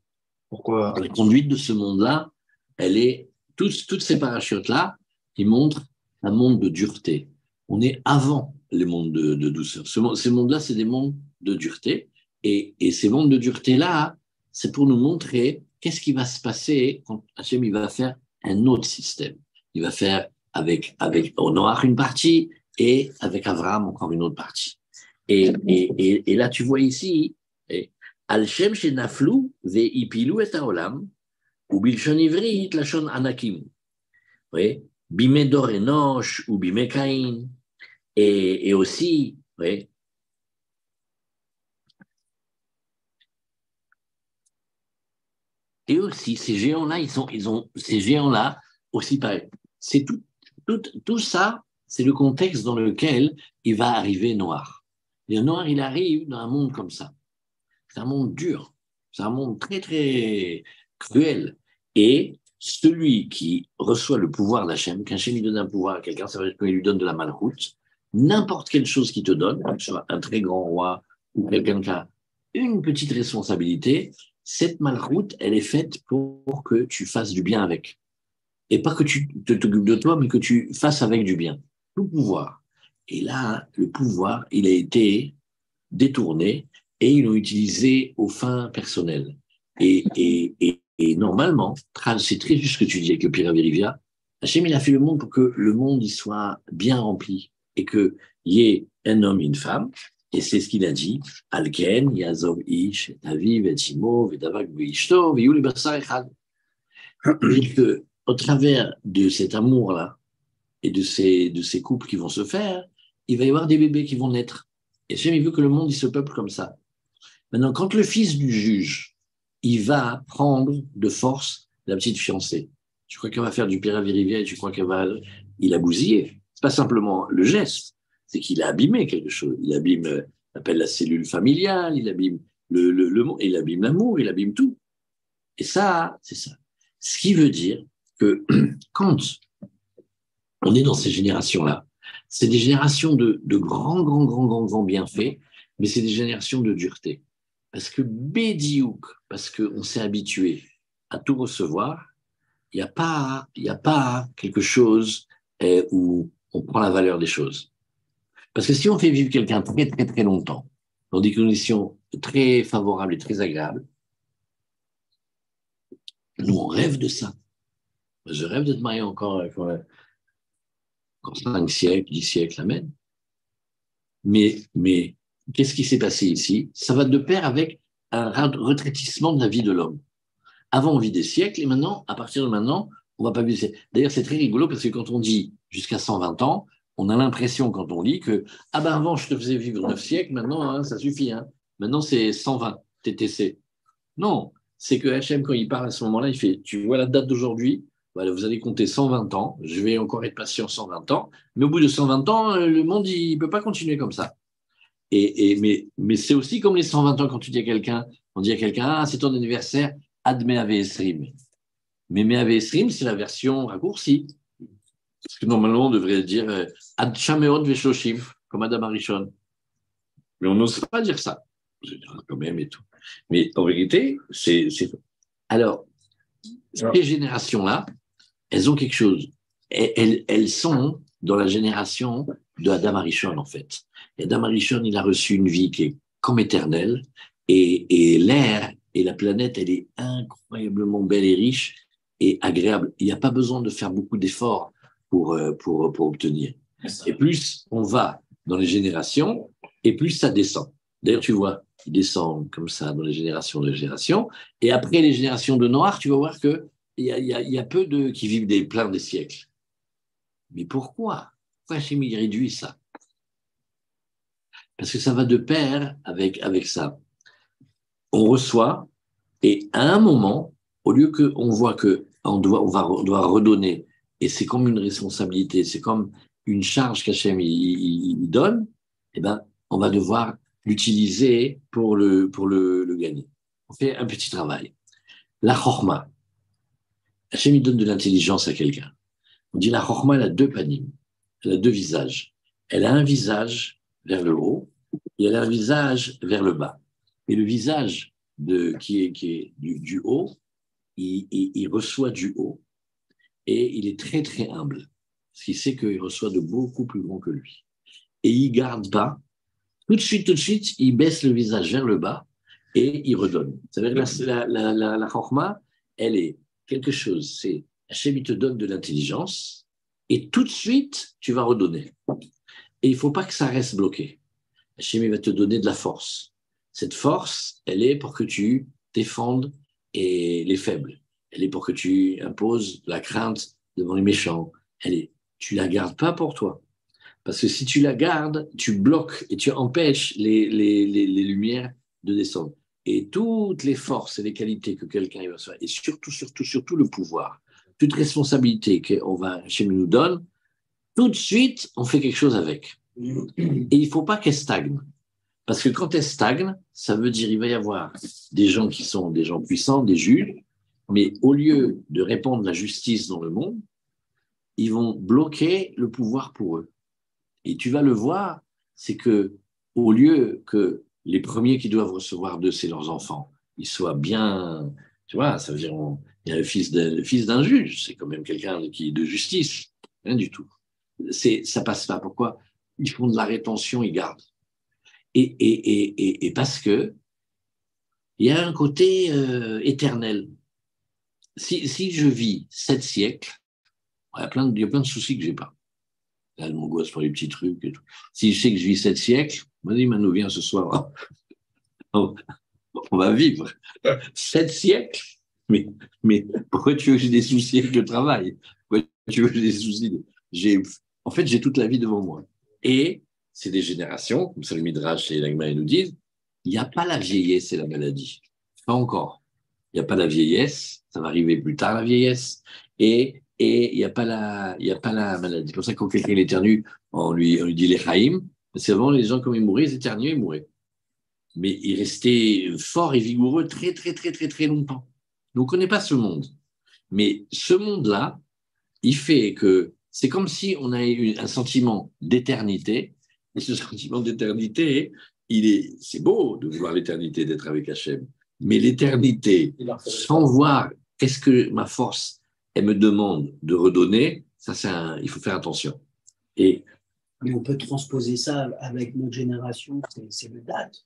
pourquoi? La conduite de ce monde-là, elle est, toutes ces parachutes-là, qui montrent un monde de dureté. On est avant les mondes de douceur. Ces mondes-là, c'est des mondes de dureté. Et ces mondes de dureté-là, c'est pour nous montrer qu'est-ce qui va se passer quand Hachem il va faire un autre système. Il va faire avec Noach une partie et avec Abraham encore une autre partie. Et là, tu vois ici, Al-Shem Shenaflu ve'ipilu et haolam ou bilshon ivrit lashon anakim. Oui, bime dor enosh ou bime Caïn. Et aussi, oui, et aussi, ces géants-là, ces géants-là aussi pareil. C'est tout ça, c'est le contexte dans lequel il va arriver Noir. Et Noir, il arrive dans un monde comme ça. C'est un monde dur. C'est un monde très, très cruel. Et celui qui reçoit le pouvoir d'Hachem, qu'Hachem lui donne un pouvoir à quelqu'un, ça veut dire qu'il lui donne de la malroute, n'importe quelle chose qui te donne, que ce soit un très grand roi ou quelqu'un qui a une petite responsabilité, cette malroute, elle est faite pour que tu fasses du bien avec. Et pas que tu t'occupes de toi, mais que tu fasses avec du bien. Le pouvoir. Et là, le pouvoir, il a été détourné et ils l'ont utilisé aux fins personnelles. Et normalement, c'est très juste ce que tu dis avec le Piravirivia, Hachem, il a fait le monde pour que le monde il soit bien rempli et qu'il y ait un homme et une femme. Et c'est ce qu'il a dit. Alken, Yazov Ish, Aviv, Etimo, Vedavak, Veishto, Veyuli Basar Echad. Et que, au travers de cet amour-là et de ces couples qui vont se faire, il va y avoir des bébés qui vont naître. Et Hachem, il veut que le monde il se peuple comme ça. Maintenant, quand le fils du juge, il va prendre de force la petite fiancée, tu crois qu'elle va faire du Piravirivia et tu crois il a bousillé. C'est pas simplement le geste, c'est qu'il a abîmé quelque chose. Il abîme, il appelle la cellule familiale, il abîme il abîme l'amour, il abîme tout. Et ça, c'est ça. Ce qui veut dire que quand on est dans ces générations-là, c'est des générations de grands bienfaits, mais c'est des générations de dureté. Parce que bédiouk, parce qu'on s'est habitué à tout recevoir, il n'y a pas quelque chose où on prend la valeur des choses. Parce que si on fait vivre quelqu'un très longtemps, dans des conditions très favorables et très agréables, nous, on rêve de ça. Je rêve d'être marié encore 5 siècles, 10 siècles, amen. Mais qu'est-ce qui s'est passé ici? Ça va de pair avec un retraitissement de la vie de l'homme. Avant, on vit des siècles, et maintenant, à partir de maintenant, on va pas vivre. D'ailleurs, c'est très rigolo parce que quand on dit jusqu'à 120 ans, on a l'impression, quand on lit, que avant, je te faisais vivre 9 siècles, maintenant, ça suffit. Maintenant, c'est 120 TTC. Non, c'est que Hachem, quand il parle à ce moment-là, il fait, tu vois la date d'aujourd'hui, voilà, vous allez compter 120 ans, je vais encore être patient 120 ans, mais au bout de 120 ans, le monde, il ne peut pas continuer comme ça. Mais c'est aussi comme les 120 ans quand tu dis à quelqu'un, on dit à quelqu'un, c'est ton anniversaire, Adme Avesrim. Mais Meavesrim, c'est la version raccourcie. Parce que normalement, on devrait dire Ad Shameot Veshoshim, comme Adam Arishon. Mais on n'ose pas dire ça. Quand même et tout. Mais en vérité, c'est. Alors, ces générations-là, elles ont quelque chose. Elles sont dans la génération de Adam Arishon, en fait. Et Adam Arishon, il a reçu une vie qui est comme éternelle. Et l'air et la planète, elle est incroyablement belle et riche et agréable. Il n'y a pas besoin de faire beaucoup d'efforts pour obtenir. Et plus on va dans les générations, et plus ça descend. D'ailleurs, tu vois, il descend comme ça dans les générations de générations. Et après les générations de Noirs, tu vas voir qu'il y a peu de qui vivent plein des siècles. Mais pourquoi Hachem il réduit ça? Parce que ça va de pair avec ça. On reçoit, et à un moment, au lieu qu'on voit qu'on doit redonner, et c'est comme une responsabilité, c'est comme une charge qu'Hachem il donne, eh ben, on va devoir l'utiliser pour le gagner. On fait un petit travail. La chorma. Hachem il donne de l'intelligence à quelqu'un. On dit la chorma, elle a 2 panim, elle a 2 visages. Elle a un visage vers le haut, et elle a un visage vers le bas. Et le visage qui est du haut, il reçoit du haut et il est très humble. Parce qu'il sait qu'il reçoit de beaucoup plus grands que lui. Et il ne garde pas. Tout de suite, il baisse le visage vers le bas et il redonne. Ça veut dire que la chorma, elle est quelque chose. C'est Hachem, il te donne de l'intelligence et tout de suite, tu vas redonner. Et il ne faut pas que ça reste bloqué. Hachem, il va te donner de la force. Cette force, elle est pour que tu défendes les faibles. Elle est pour que tu imposes la crainte devant les méchants. Tu ne la gardes pas pour toi. Parce que si tu la gardes, tu bloques et tu empêches les lumières de descendre. Et toutes les forces et les qualités que quelqu'un va faire, et surtout le pouvoir, toute responsabilité Hachem nous donne, tout de suite, on fait quelque chose avec. Et il ne faut pas qu'elle stagne. Parce que quand elle stagne, ça veut dire qu'il va y avoir des gens qui sont des gens puissants, des juges, mais au lieu de répandre la justice dans le monde, ils vont bloquer le pouvoir pour eux. Et tu vas le voir, c'est que au lieu que les premiers qui doivent recevoir d'eux, c'est leurs enfants, ils soient bien, tu vois, ça veut dire, il y a le fils d'un juge, c'est quand même quelqu'un qui de justice, rien du tout. Ça passe pas. Pourquoi? Ils font de la rétention, ils gardent. Et parce que il y a un côté éternel. Si je vis 7 siècles, il y a plein de soucis que j'ai pas. Là, je m'angoisse pour les petits trucs et tout. Si je sais que je vis 7 siècles, vas-y, Manu, viens ce soir. On va vivre 7 siècles. Mais pourquoi tu veux que j'ai des soucis avec le travail? Pourquoi tu veux que j'ai des soucis? En fait, j'ai toute la vie devant moi. Et c'est des générations, comme ça le Midrash et l'Agma nous disent, il n'y a pas la vieillesse et la maladie. Pas encore. Il n'y a pas la vieillesse, ça va arriver plus tard la vieillesse, et il n'y a pas la maladie. C'est pour ça que quand quelqu'un éternue, on lui dit les chaim, parce qu'avant les gens quand ils mouraient, ils éternuaient, ils mouraient. Mais ils restaient forts et vigoureux très, très, très, très, très longtemps. Donc on ne connaît pas ce monde. Mais ce monde-là, il fait que c'est comme si on a eu un sentiment d'éternité, et ce sentiment d'éternité, c'est beau de vouloir l'éternité, d'être avec Hachem. Mais l'éternité, sans voir qu'est-ce que ma force, elle me demande de redonner, il faut faire attention. Mais on peut transposer ça avec notre génération, c'est le date.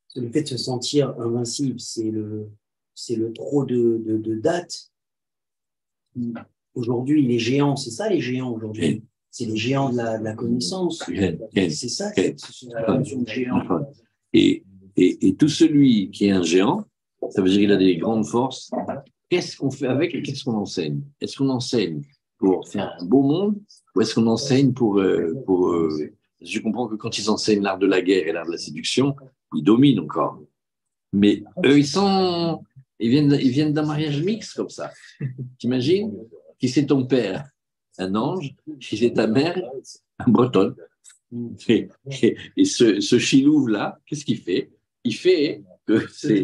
C'est le fait de se sentir invincible, c'est le trop de date. Aujourd'hui, les géants, c'est ça les géants aujourd'hui. C'est les géants de la connaissance. C'est ça, c'est la notion de géant. Et tout celui qui est un géant, ça veut dire qu'il a des grandes forces. Qu'est-ce qu'on fait avec et qu'est-ce qu'on enseigne? Est-ce qu'on enseigne pour faire un beau monde ou est-ce qu'on enseigne pour je comprends que quand ils enseignent l'art de la guerre et l'art de la séduction, ils dominent encore. Mais eux, ils viennent d'un mariage mixte comme ça. T'imagines? Qui c'est ton père? Un ange. Qui c'est ta mère? Un breton. Et ce chilouve-là, qu'est-ce qu'il fait? Il fait que c'est.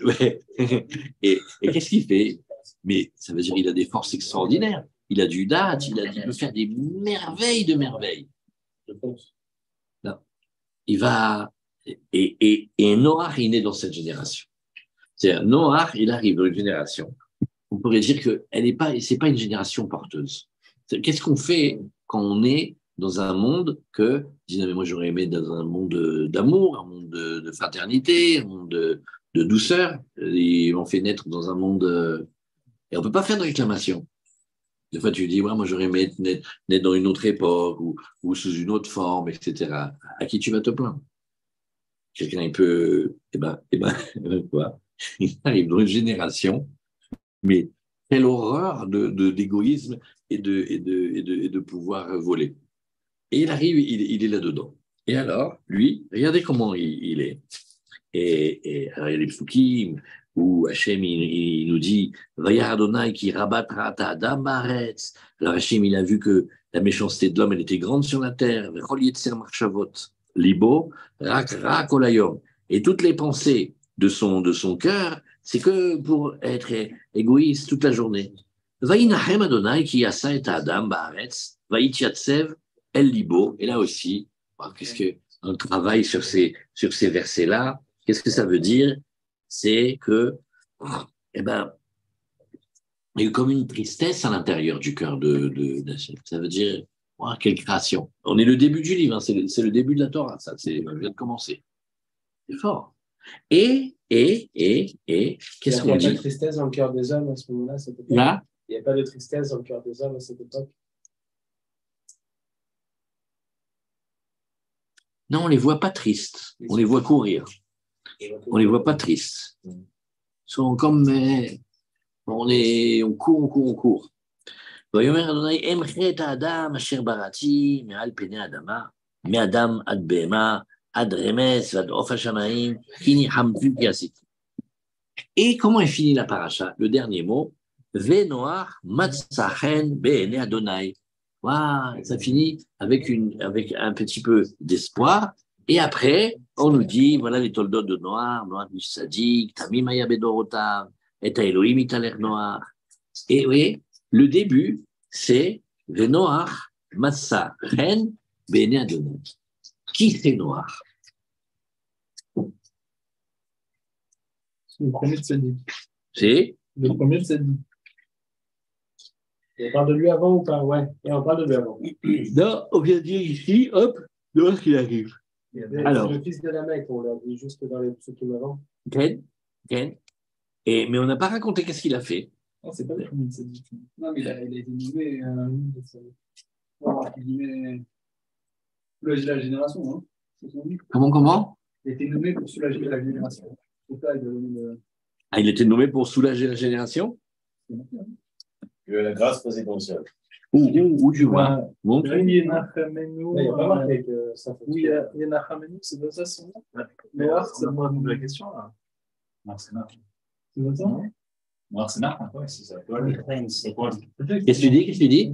Ouais. Et qu'est-ce qu'il fait? Mais ça veut dire qu'il a des forces extraordinaires. Il a du date, il peut faire des merveilles de merveilles. Non. Il va. Et Noach, il est dans cette génération. C'est-à-dire, Noach, il arrive dans une génération. On pourrait dire que c'est pas une génération porteuse. Qu'est-ce qu'on fait quand on est dans un monde que, mais moi j'aurais aimé dans un monde d'amour, un monde de fraternité, un monde de douceur, et on fait naître dans un monde, et on peut pas faire de réclamation. Des fois tu dis, ouais, moi j'aurais aimé naître dans une autre époque, ou sous une autre forme, etc. À qui tu vas te plaindre? Quelqu'un, il peut, quoi? Il arrive dans une génération, mais quelle horreur d'égoïsme et de pouvoir voler. Et il arrive, il est là-dedans. Et alors, lui, regardez comment il est. Et alors, il y a les psukim où Hachem, il nous dit Vayar Adonai ki rabat adam baaretz. Alors Hachem, il a vu que la méchanceté de l'homme, elle était grande sur la terre. Vechol yetzer marchavot libo rak olayom. Et toutes les pensées de son cœur, c'est que pour être égoïste toute la journée. Vayinahem Adonai ki asa et adam baaretz vayitchatsev el libo. Et là aussi, qu'est-ce que un travail sur ces versets-là? Qu'est-ce que ça veut dire? C'est que, il y a eu comme une tristesse à l'intérieur du cœur d'Hachem. Ça veut dire, quelle création. On est le début du livre, hein, c'est le début de la Torah, ça, on vient de commencer. C'est fort. Et qu'est-ce qu'on dit? Il n'y a pas de tristesse dans le cœur des hommes à ce moment-là, cette époque. Là? Il n'y a pas de tristesse dans le cœur des hommes à cette époque. Non, on les voit pas tristes, on les voit courir. On les voit pas tristes. Ils sont comme on court. ויאמר אדוני אמחה את האדם אשר בראתי מעל פני האדמה מאדם עד בהמה עד רמס ועד עוף השמיים כי ניחמתי כי עשיתי. Et comment est fini la paracha? Le dernier mot, Venoach מצא חן בעיני אדוני. Ça finit avec un petit peu d'espoir. Et après, on nous dit, voilà les toldot de Noach, Noach Ish Sadik, Tamim Haya Bedorotav, Et Elohim Italer Noach. Et oui, le début, c'est Venoach Massa Ren Bene Adonai. Qui c'est Noach? C'est le premier de Sadi. C'est Le premier de Sadi. On parle de lui avant ou pas? Ouais, et on parle de lui avant. non, on vient de dire ici, hop, Noach qui arrive. Alors. C'est le fils de la Mecque, on l'a dit juste dans les psukim avant. Ken. Mais on n'a pas raconté qu'est-ce qu'il a fait. Non, c'est pas le premier de Sadi. Non, mais il a été nommé soulager la génération. Hein. Comment? Il a été nommé pour soulager la génération. C'est ça, Ah, il était nommé pour soulager la génération? Que la grâce présidentielle. Où tu vois? Montre. Il y a Nachamenu. Il n'y a pas marqué que ça fait. Oui, il y a Nachamenu, c'est pas ça son nom? Noach, c'est moi la question là. Noir, c'est Narf. C'est pas ça? Noir, c'est Narf, ouais, c'est ça. C'est Qu'est-ce que tu dis?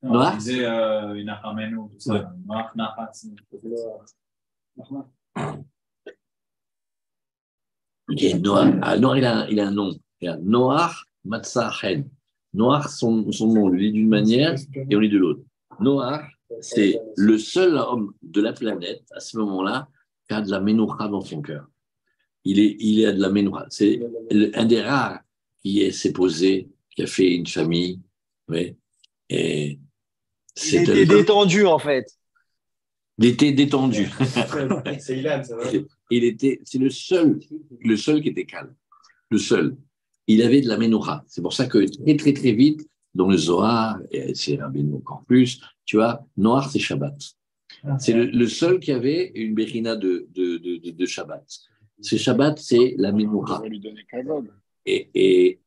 Non, Noir? on disait une Armeno, tout ça. Noir, Narf, c'est Noir, il a un nom. Noach Matzachen. Noach, son nom, on le lit d'une manière et on lit de l'autre. Noach, c'est le seul homme de la planète, à ce moment-là, qui a de la ménoura dans son cœur. Il a de la ménoura. C'est un des rares qui s'est posé, qui a fait une famille. Oui. Et il était détendu, en fait. Il était détendu. C'est Ilan, ça va. C'est le seul qui était calme. Le seul. Il avait de la ménoura. C'est pour ça que très, très, très vite, dans le Zohar, et c'est Rabbeinu encore plus, tu vois, Noach, c'est Shabbat. C'est le seul qui avait une bérina de Shabbat. Ce Shabbat, c'est la ménoura. Et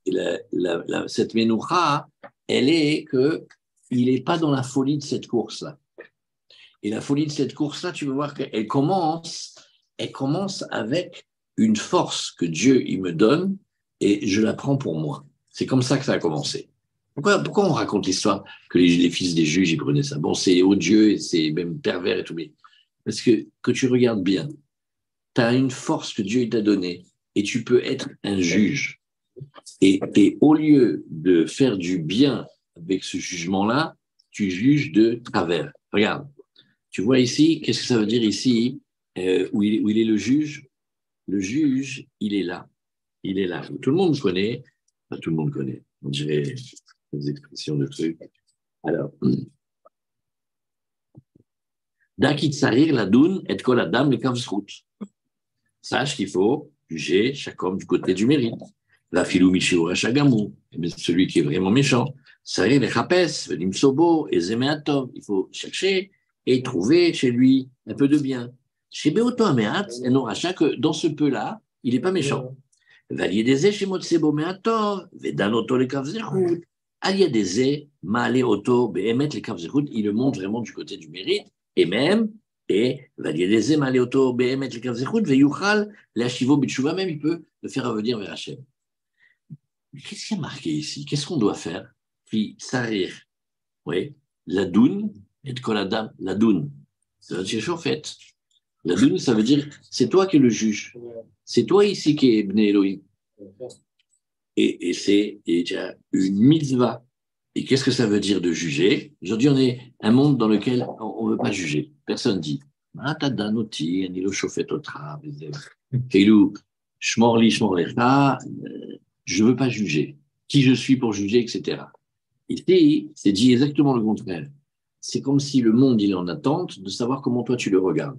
cette ménoura, elle est qu'il n'est pas dans la folie de cette course-là. Et la folie de cette course-là, tu vas voir qu'elle commence avec une force que Dieu il me donne et je la prends pour moi. C'est comme ça que ça a commencé. Pourquoi on raconte l'histoire que les fils des juges, ils prenaient ça? Bon, c'est odieux et c'est même pervers et tout, mais parce que tu regardes bien, tu as une force que Dieu t'a donnée et tu peux être un juge. Et au lieu de faire du bien avec ce jugement-là, tu juges de travers. Regarde. Tu vois ici, qu'est-ce que ça veut dire ici, où il est le juge? Le juge, il est là. Il est là. Tout le monde connaît, enfin, tout le monde connaît, on dirait des expressions de trucs. Alors, Dakit Sarir, la Doun, et Kol Adam, le Kavzrout. Sache qu'il faut juger chaque homme du côté du mérite. La Filou Michio Rachagamou, celui qui est vraiment méchant. Sarir, les Chapes, Venim Sobo, et Zemeatov. Il faut chercher et trouver chez lui un peu de bien. Chez Beoto Ameat, et non Racha, que dans ce peu-là, il n'est pas méchant. Valiedeze chez Motsebo Meator, Vedanoto le Kavzerhout, Aliedeze, Maale Oto, Behemet le Kavzerhout, il le montre vraiment du côté du mérite, et Valiedeze, Maale Oto, Behemet le Kavzerhout, Veyuchal, Leachivo Bitshuva, même il peut le faire revenir vers Hachem. Qu'est-ce qui est marqué ici? Qu'est-ce qu'on doit faire? Puis, Sarir, oui, la Doun, et Koladam, la Doun, ça veut dire chauffette. La Doun, ça veut dire, c'est toi qui es le juge. C'est toi ici qui es Bnei Elohim. Et tu as une mitzvah. Et qu'est-ce que ça veut dire de juger? Aujourd'hui, on est un monde dans lequel on ne veut pas juger. Personne dit. Je ne veux pas juger. Qui je suis pour juger, etc. Ici, c'est dit exactement le contraire. C'est comme si le monde, il est en attente de savoir comment toi tu le regardes.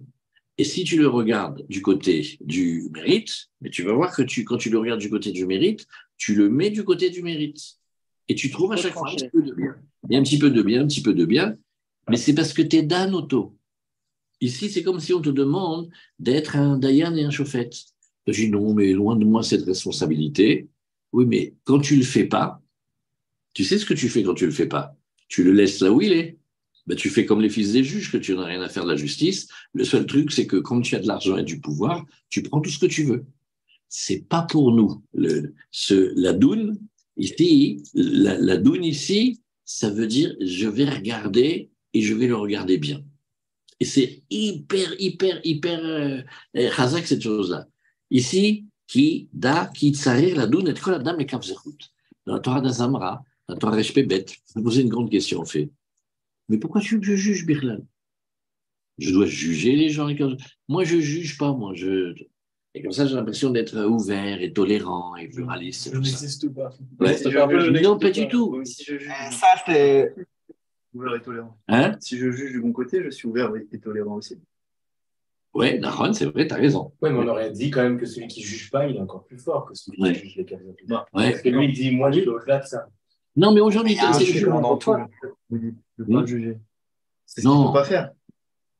Et si tu le regardes du côté du mérite, mais tu vas voir que quand tu le regardes du côté du mérite, tu le mets du côté du mérite. Et tu trouves à chaque fois un petit peu de bien. Il y a un petit peu de bien, un petit peu de bien, mais c'est parce que tu es Dan auto. Ici, c'est comme si on te demande d'être un Dayan et un Shofet. Je dis non, mais loin de moi cette responsabilité. Oui, mais quand tu ne le fais pas, tu sais ce que tu fais quand tu ne le fais pas? Tu le laisses là où il est. Ben, tu fais comme les fils des juges, que tu n'as rien à faire de la justice. Le seul truc, c'est que comme tu as de l'argent et du pouvoir, tu prends tout ce que tu veux. C'est pas pour nous. La doune, ici, la doune ici, ça veut dire je vais regarder et je vais le regarder bien. Et c'est hyper chazak cette chose-là. Ici, qui tsarir la doune et kol adam le kavzerut. Dans la Torah d'Azamra, dans la Torah Reshpebet, je vais poser une grande question en fait. Mais pourquoi tu veux que je juge, Birlal? Je dois juger les gens. Moi, je ne juge pas. Et comme ça, j'ai l'impression d'être ouvert et tolérant et pluraliste. Je n'existe pas. Ouais. Ça fait un peu le Non, pas n'existe du pas. tout. Oui, si je juge Ça, c'est. ouvert et tolérant. Hein? Si je juge du bon côté, je suis ouvert et tolérant aussi. Ouais, Nahon, c'est vrai, tu as raison. Oui, mais on aurait dit quand même que celui qui ne juge pas, il est encore plus fort que celui Ouais. qui juge les cas. Ouais. Parce que lui, il dit, moi, je suis au-delà de ça. Non, mais aujourd'hui, Il y a un c'est jugement dans tout. Vous dites de ne pas juger. C'est ce qu'il Non. ne faut pas faire.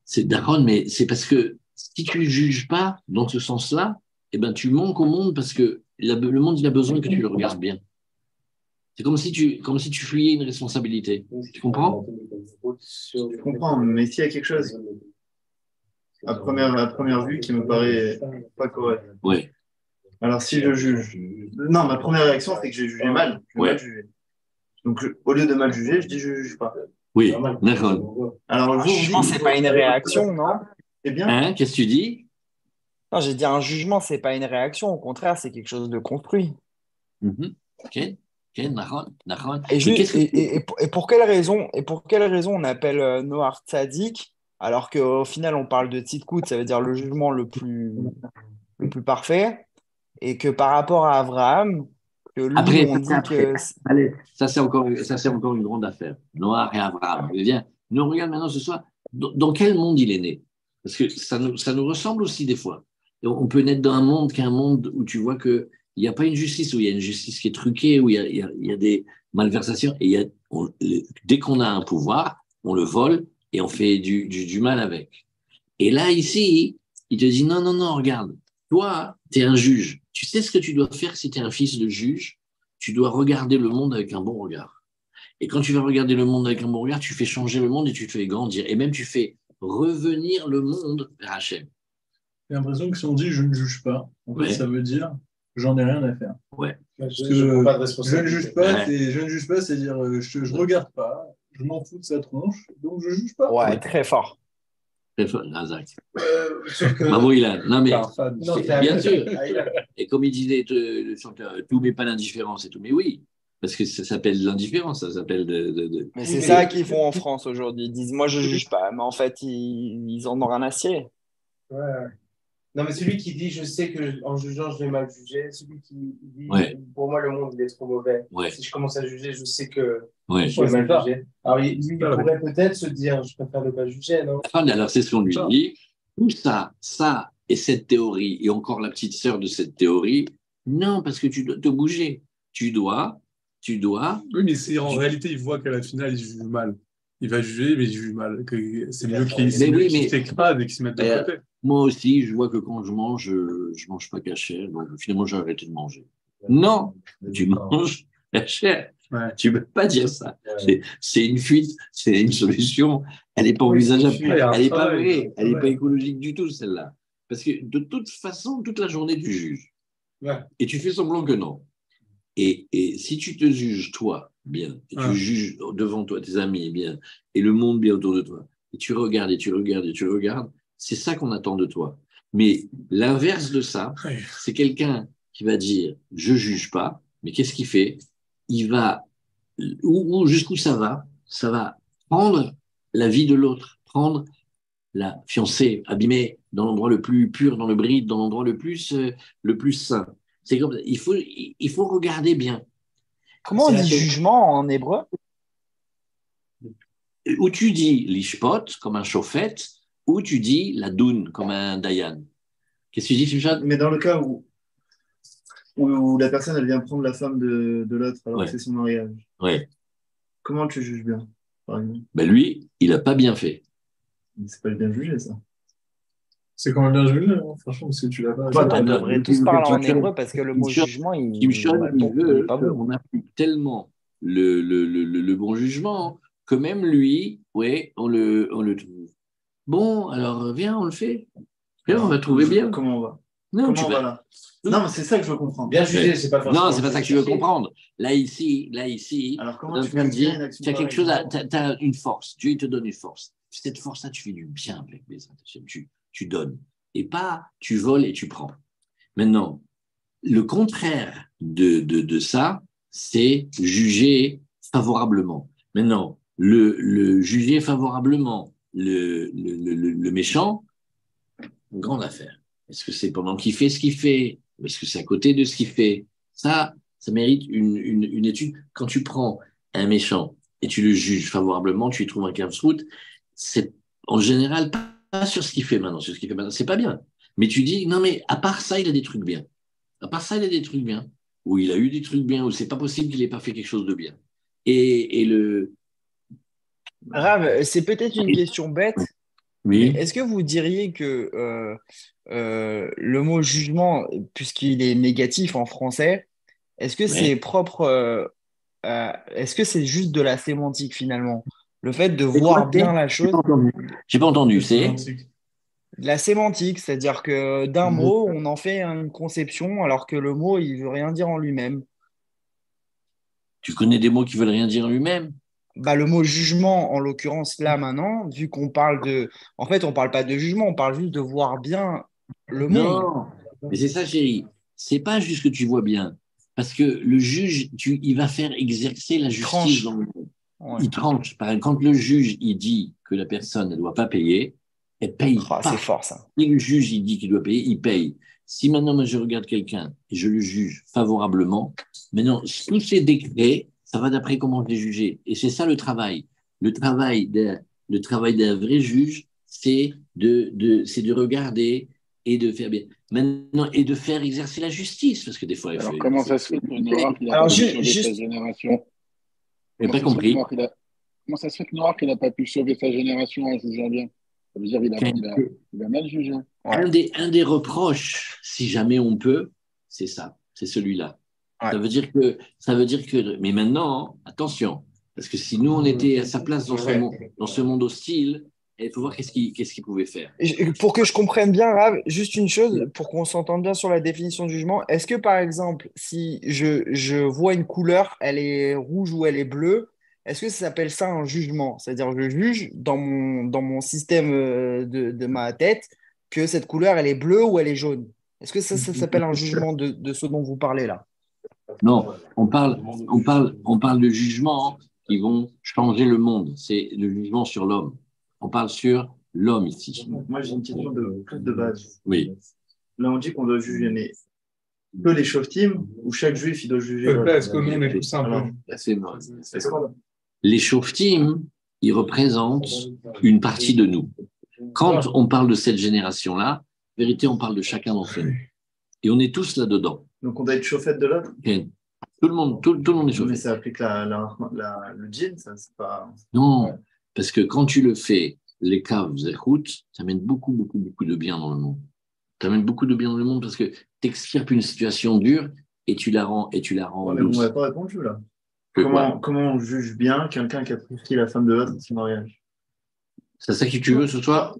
C'est Nahon, mais c'est parce que si tu ne juges pas dans ce sens-là, eh ben, tu manques au monde parce que le monde, il a besoin que tu le regardes bien. C'est comme si tu fuyais une responsabilité. Tu comprends? Je comprends, mais s'il y a quelque chose à première vue qui me paraît pas correct. Ouais. Alors si je juge. Non, ma première réaction, c'est que j'ai jugé mal. J'ai Ouais. mal jugé. Donc au lieu de mal juger, je dis je juge pas. Oui, Nahon. Alors Un jugement, c'est pas une réaction, non? C'est bien. Hein, qu'est-ce que tu dis? Non, j'ai dit un jugement, c'est pas une réaction. Au contraire, c'est quelque chose de construit. Mhm. Ok, Nahon. Et, Mais qu'est-ce que- et pour quelle raison, on appelle Noar Tzadik, alors qu'au final, on parle de Tzidkout, ça veut dire le jugement le plus parfait, et que par rapport à Abraham, que lui, Après, on dit que. allez, ça c'est encore une grande affaire. Noah et Abraham. Eh bien, nous regarde maintenant ce soir, dans quel monde il est né? Parce que ça nous ressemble aussi des fois. Et on peut naître dans un monde qui est un monde où tu vois qu'il n'y a pas une justice, où il y a une justice qui est truquée, où il y a des malversations. Et dès qu'on a un pouvoir, on le vole et on fait du mal avec. Et là, ici, il te dit, non, regarde, toi, tu es un juge. Tu sais ce que tu dois faire si tu es un fils de juge? Tu dois regarder le monde avec un bon regard. Et quand tu vas regarder le monde avec un bon regard, tu fais changer le monde et tu te fais grandir. Et même tu fais revenir le monde vers Hachem. J'ai l'impression que si on dit je ne juge pas, en fait, Ouais. ça veut dire j'en ai rien à faire. Ouais. Parce Je que prends pas de je ne responsabilité. juge pas, Ouais. je ne juge pas, c'est dire je regarde pas, je m'en fous de sa tronche, donc je juge pas. Ouais, Ouais. très fort. Très fort, Razak. Sauf que. Bravo, Ilan. Non, mais T'es un fan. Non, bien sûr. Ah, il a- Et comme il disait le chanteur, tout mais pas l'indifférence et tout. Mais oui, parce que ça s'appelle l'indifférence, ça s'appelle Mais c'est mais- ça qu'ils font en France aujourd'hui. Ils disent, moi, je juge pas. Mais en fait, ils en ont rien à cirer. Ouais. Non, mais celui qui dit je sais que en jugeant je vais mal juger, celui qui dit Ouais. pour moi le monde il est trop mauvais. Ouais. Si je commence à juger, je sais que Ouais. je vais mal ça. juger. Alors lui, il pourrait peut-être se dire je préfère ne pas juger, non? Alors, c'est ce qu'on lui dit. Tout ça et cette théorie, et encore la petite sœur de cette théorie, non, parce que tu dois te bouger. Tu dois. Oui, mais en réalité, il voit qu'à la finale, il juge mal. Il va juger, mais il juge mal. C'est mieux qu'il s'écrase et qu'il se mette de côté. Moi aussi, je vois que quand je mange pas cachère, donc finalement, j'ai arrêté de manger. Non, tu manges cachère. Ouais. Tu ne peux pas dire ça. C'est une fuite, c'est une solution. Elle n'est pas envisageable. Elle n'est pas vraie. Elle n'est pas écologique du tout, celle-là. Parce que de toute façon, toute la journée, tu juges. Ouais. Et tu fais semblant que non. Et si tu te juges, toi, bien, et tu juges devant toi tes amis, bien, et le monde bien autour de toi, et tu regardes, et tu regardes, et tu regardes, c'est ça qu'on attend de toi. Mais l'inverse de ça, c'est quelqu'un qui va dire « je juge pas », mais qu'est-ce qu'il fait? Il va, jusqu'où ça va? Ça va prendre la vie de l'autre, prendre la fiancée abîmée dans l'endroit le plus pur, dans le bride, dans l'endroit le plus saint. C'est comme il faut regarder bien. Comment on dit jugement en hébreu? Où tu dis l'ishpot comme un chauffet, ou tu dis la doune comme un dayan. Qu'est-ce que tu dis, Simchat? Mais dans le cas où la personne elle vient prendre la femme de l'autre alors que c'est son mariage, comment tu juges bien, par exemple? Ben lui, il n'a pas bien fait. Mais c'est pas le bien jugé, ça. C'est quand même bien jugé, hein, franchement, parce que tu l'as pas. On devrait tous parler en hébreu parce que le mot jugement, il veut pas bon. qu'on applique tellement le bon jugement que même lui, on le trouve. Bon, alors viens, on le fait. Viens, on va trouver bien. Comment on va? Non, comment on va là? Non, mais c'est ça que je veux comprendre. Bien jugé, c'est pas forcément. Non, c'est pas ça que tu veux comprendre. Là, ici, alors, comment tu tu viens de peux dire, une action tu as quelque chose, pareille? tu as une force. Dieu, il te donne une force. Cette force-là, tu fais du bien avec les Hachem. Tu donnes. Et pas, tu voles et tu prends. Maintenant, le contraire de ça, c'est juger favorablement. Maintenant, Le juger favorablement le méchant, une grande affaire. Est-ce que c'est pendant qu'il fait ce qu'il fait? Ou est-ce que c'est à côté de ce qu'il fait? Ça mérite une étude. Quand tu prends un méchant et tu le juges favorablement, tu lui trouves un casse-route, c'est en général pas sur ce qu'il fait maintenant. Sur ce qu'il fait maintenant, c'est pas bien. Mais tu dis, non, mais à part ça, il a des trucs bien. À part ça, il a des trucs bien. Ou il a eu des trucs bien, ou c'est pas possible qu'il ait pas fait quelque chose de bien. Et Rav, c'est peut-être une question bête, oui. mais est-ce que vous diriez que le mot jugement, puisqu'il est négatif en français, est-ce que c'est propre, est-ce que c'est juste de la sémantique finalement? Le fait de voir bien la chose. J'ai pas entendu, c'est de la sémantique, c'est-à-dire que d'un mot, on en fait une conception, alors que le mot, il veut rien dire en lui-même. Tu connais des mots qui veulent rien dire en lui-même? Bah, le mot jugement, en l'occurrence, là, maintenant, vu qu'on parle de... En fait, on parle pas de jugement, on parle juste de voir bien le monde. Non, mais c'est ça, chérie. C'est pas juste que tu vois bien. Parce que le juge, il va faire exercer la justice dans le monde. Ouais. Il tranche. Par exemple, quand le juge, il dit que la personne ne doit pas payer, elle paye pas. C'est fort, ça. Si le juge, il dit qu'il doit payer, il paye. Si maintenant, moi, je regarde quelqu'un et je le juge favorablement, maintenant, tous ces décrets, ça va d'après comment je l'ai jugé. Et c'est ça le travail. Le travail d'un vrai juge, c'est de regarder et de faire bien. Maintenant, et de faire exercer la justice, parce que des fois, alors, comment ça se fait que Noir, il a pas pu sauver sa génération? Je n'ai pas compris. Comment ça se fait que Noir, il n'a pas pu sauver sa génération en jugeant bien? Ça veut dire qu'il a mal jugé. Un des reproches, si jamais on peut, c'est ça, c'est celui-là. Ouais. Ça veut dire que, mais maintenant, attention, parce que si nous on était à sa place dans ce monde hostile, il faut voir qu'est-ce qu'il pouvait faire. Pour que je comprenne bien, Rav, juste une chose, pour qu'on s'entende bien sur la définition de jugement, est-ce que par exemple, si je vois une couleur, elle est rouge ou elle est bleue, est-ce que ça s'appelle ça un jugement? C'est-à-dire je juge dans mon système de ma tête que cette couleur, elle est bleue ou elle est jaune. Est-ce que ça s'appelle un jugement de ce dont vous parlez là? Non, on parle de jugements qui vont changer le monde. C'est le jugement sur l'homme. On parle sur l'homme ici. Moi, j'ai une question de base. Oui. Là, on dit qu'on doit juger, mais que les shoftim ou chaque juif, il doit juger? Est-ce que nous, on est tout simple? Les shoftim, ils représentent une partie de nous. Quand on parle de cette génération-là, en vérité, on parle de chacun d'entre nous. Et on est tous là-dedans. Donc, on doit être chauffette de l'autre? Tout le monde est chauffette. Mais ça applique le djinn, ça, c'est pas... Non, parce que quand tu le fais, les caves, ça amène beaucoup, beaucoup, beaucoup de bien dans le monde. Ça amène beaucoup de bien dans le monde parce que tu extirpes une situation dure et tu la rends Ouais, mais douce. on n'avait pas répondu, là. Comment on juge bien quelqu'un qui a pris la femme de l'autre dans son mariage? C'est ça que tu veux ce soir?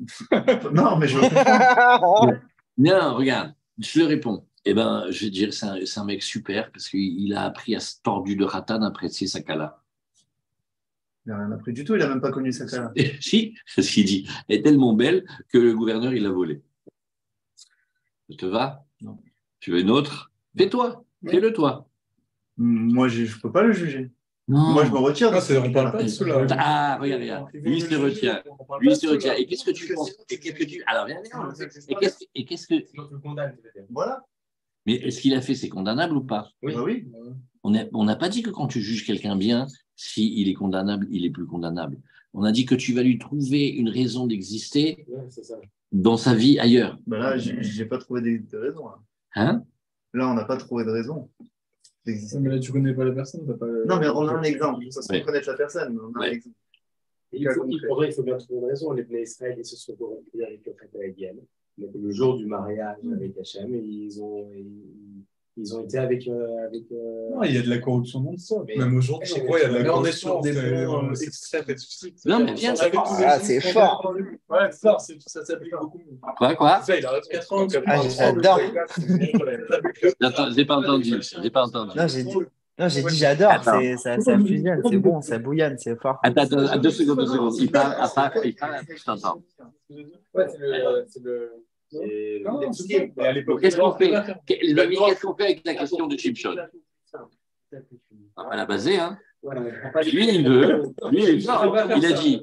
Non, mais je veux comprendre. Non, regarde, je le réponds. Eh bien, je vais te dire, c'est un mec super parce qu'il a appris à se tordu de Ratan apprécier sa kala. Il n'a rien appris du tout, il n'a même pas connu sa kala. Si, ce qu'il dit, elle est tellement belle que le gouverneur, il l'a volée. Ça te va? Non. Tu veux une autre? Fais-toi, fais-le toi. Moi, je ne peux pas le juger. Non. Moi, je me retire. On ne parle pas de cela. Ah, regarde. Lui, il se retient. Et qu'est-ce que tu penses? Alors, viens. Et qu'est-ce que... Voilà. Mais est-ce qu'il a fait, c'est condamnable ou pas? Oui. Oui. On n'a pas dit que quand tu juges quelqu'un bien, s'il est condamnable, il est plus condamnable. On a dit que tu vas lui trouver une raison d'exister dans sa vie ailleurs. Ben là, je n'ai pas trouvé de raison. Là. Hein? Là, on n'a pas trouvé de raison. Mais là, tu ne connais pas la personne. Pas... Non, mais on a un exemple. Ça se connaître la personne, mais on a un exemple. Il faut bien trouver une raison. Les Bnei Israël, ils se sont corrompus avec le Chet Hagen. Le jour du mariage avec Hachem, ils ont été avec. Non, il y a de la corruption non stop. Même aujourd'hui, je crois, il y a de la corruption. Non, mais viens. C'est fort. Ouais, fort, ça s'applique beaucoup. Quoi? Ça, il a 4 ans. J'adore. J'ai pas entendu. Non, j'ai dit j'adore. Ça fusionne, c'est bon, ça bouillonne, c'est fort. Attends, 2 secondes. Il parle, je t'entends. Ouais, c'est le. Qu'est-ce qu'on fait? Les amis, qu'est-ce qu'on fait avec la question de Shimshon? On va la baser, hein? Lui, il veut. Il a dit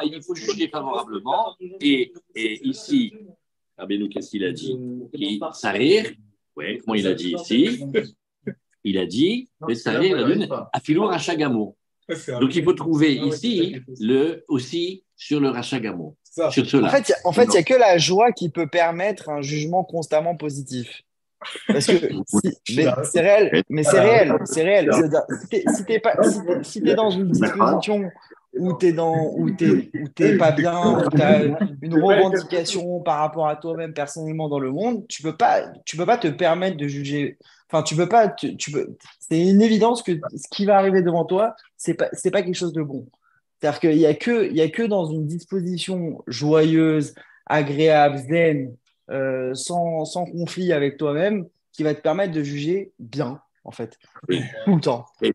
il faut juger favorablement. Et ici, Rabbeinu, qu'est-ce qu'il a dit? Sarir, ouais, comment il a dit ici? Il a dit Sarir, la lune, Afilo Rachagamo. Donc il faut trouver ici aussi sur le Rachagamo. Sur cela. En fait, il n'y a que la joie qui peut permettre un jugement constamment positif. Parce que c'est réel, mais c'est réel. C'est-à-dire, si t'es dans une disposition où t'es pas bien, où t'as une revendication par rapport à toi-même personnellement dans le monde, tu peux pas te permettre de juger. Enfin, c'est une évidence que ce qui va arriver devant toi, c'est pas quelque chose de bon. C'est-à-dire qu'il y a que dans une disposition joyeuse, agréable, zen, sans conflit avec toi-même, qui va te permettre de juger bien, en fait, tout le temps. C'est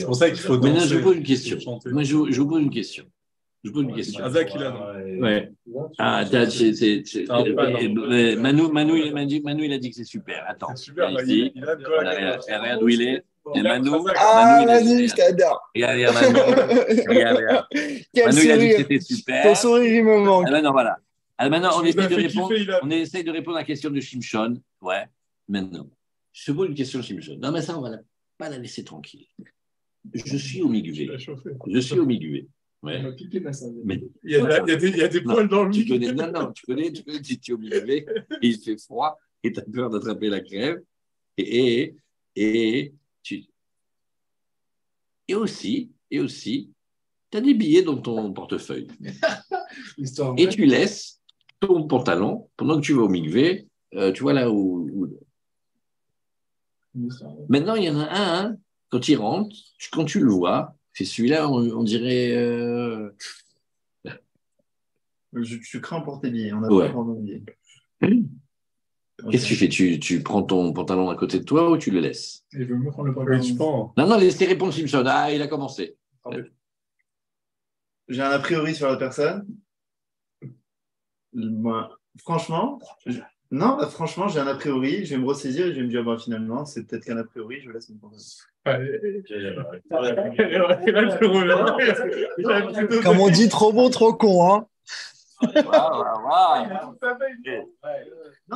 pour ça qu'il faut danser. Maintenant, je vous pose une question. Moi, je vous pose une question. Azak, il a. Ouais. Manu, il a dit que c'est super. Attends. C'est super. Regarde où il est. Et Manu, je t'adore. Regarde. Manu, il a dit que c'était super. Ton sourire, il me manque. Maintenant, voilà. Maintenant, on essaye de répondre à la question de Shimshon. Ouais. Maintenant, je te pose une question de Shimshon. Non, mais ça, on va pas la laisser tranquille. Je suis au Migvé. Ouais. Mais, il y a des poils dans le tu connais, tu es au Migvé, il fait froid et tu as peur d'attraper la crève. Et aussi, tu as des billets dans ton portefeuille. Et tu laisses ton pantalon pendant que tu vas au Migvé, tu vois là où. Maintenant, il y en a un, quand il rentre, quand tu le vois, c'est celui-là, on dirait. Je crains pour tes billets, on n'a pas pour nos billets. Qu'est-ce que tu fais? Tu prends ton pantalon à côté de toi ou tu le laisses? Il veut mieux prendre le pantalon. Non, laissez répondre Simpson. Ah, il a commencé. J'ai un a priori sur la personne. Franchement, j'ai un a priori. Je vais me ressaisir et je vais me dire, finalement, c'est peut-être qu'un a priori, je laisse mon pantalon. Comme on dit, trop bon, trop con, hein. Non,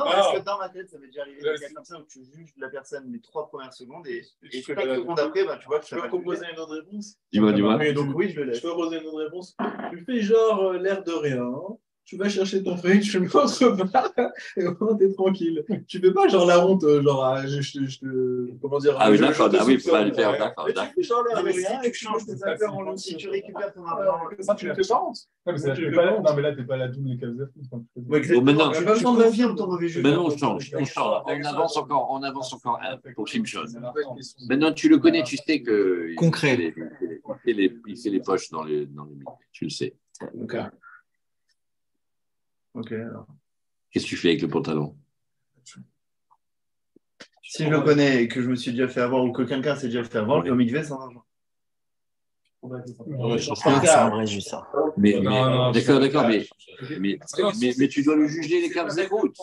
parce que dans ma tête, ça m'est déjà arrivé des cas comme ça où tu juges la personne les 3 premières secondes et 4 secondes après, tu vois que je peux proposer une autre réponse. Dis-moi. Donc oui, je le laisse. Je peux proposer une autre réponse. Tu fais genre l'air de rien. Tu vas chercher ton truc, tu le mets autre part et au moins t'es tranquille. Tu fais pas genre la honte, comment dire. Ah oui, d'accord, il faut pas le faire, d'accord. Tu fais genre l'air de rien et tu changes tes affaires en si tu récupères ton argent. Ça, tu le fais pas honte. Non, mais là, t'es pas la double les cases d'affaires. Maintenant, tu confirmes ton mauvais jeu. Maintenant, on change. On avance encore un pour Simpson. Maintenant, tu le connais, tu sais que. Concret. Il fait les poches dans les tu le sais. Ok, alors. Qu'est-ce que tu fais avec le pantalon? Si je le connais et que je me suis déjà fait avoir ou que quelqu'un s'est déjà fait avoir, je vais au Migvé sans argent. C'est un vrai jus, ça. D'accord, mais tu dois le juger les caves et routes.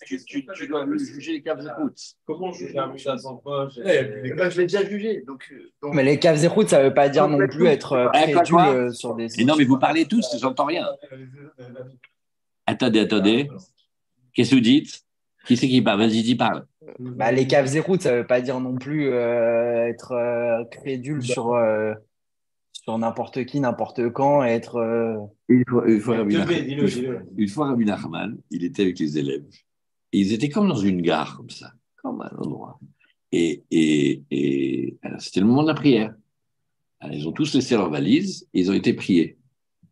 Tu dois le juger les caves et routes. Comment juger un chat sans poche? Je l'ai déjà jugé. Mais les caves et routes, ça ne veut pas dire non plus être crédule sur des. Mais non, mais vous parlez tous, j'entends rien. Attendez. Qu'est-ce que vous dites? Qui c'est qui parle? Vas-y, dis parle. Les caves et routes, ça ne veut pas dire non plus être crédule sur n'importe qui, n'importe quand, et être. Une fois, Rabbi Nachman, il était avec les élèves. Et ils étaient comme dans une gare, comme ça, comme un endroit. Et alors, c'était le moment de la prière. Alors, ils ont tous laissé leurs valises et ils ont été priés.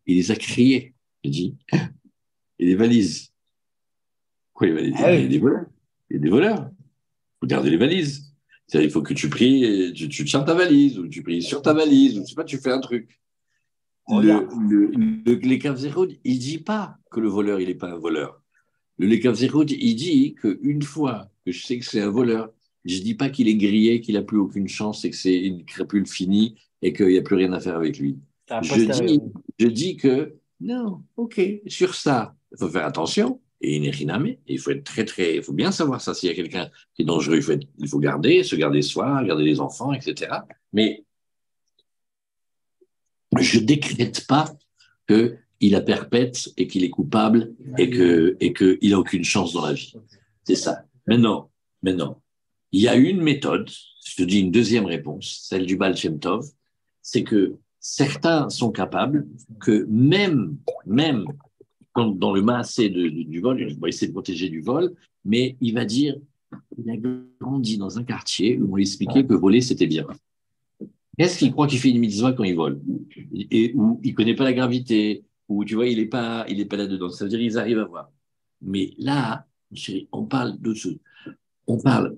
Il les a criés. Il dit. Et les valises. Quoi, les valises? Il y a des voleurs. Il y a des voleurs. Il faut garder les valises. C'est-à-dire, il faut que tu pries, tu tiens ta valise, ou tu pries sur ta valise, ou je sais pas, tu fais un truc. Les Kavzerod, il dit pas que le voleur, il n'est pas un voleur. Le Kavzerod, il dit qu'une fois que je sais que c'est un voleur, je dis pas qu'il est grillé, qu'il n'a plus aucune chance et que c'est une crapule finie et qu'il n'y a plus rien à faire avec lui. Je dis que non, ok, sur ça, il faut faire attention, et inériname. Il faut être il faut bien savoir ça. S'il y a quelqu'un qui est dangereux, il faut se garder soi, garder les enfants, etc. Mais je décrète pas qu'il a perpète et qu'il est coupable et qu'il a aucune chance dans la vie. C'est ça. Maintenant, il y a une méthode, je te dis une deuxième réponse, celle du Baal Shem Tov, c'est que certains sont capables que même dans le maasé du vol, il va essayer de protéger du vol, mais il va dire, il a grandi dans un quartier où on lui expliquait que voler, c'était bien. Est-ce qu'il croit qu'il fait une mitzvah quand il vole? Et où il ne connaît pas la gravité, où tu vois, il n'est pas là-dedans. Ça veut dire qu'ils arrivent à voir. Mais là, chérie, on parle d'autre chose. On parle,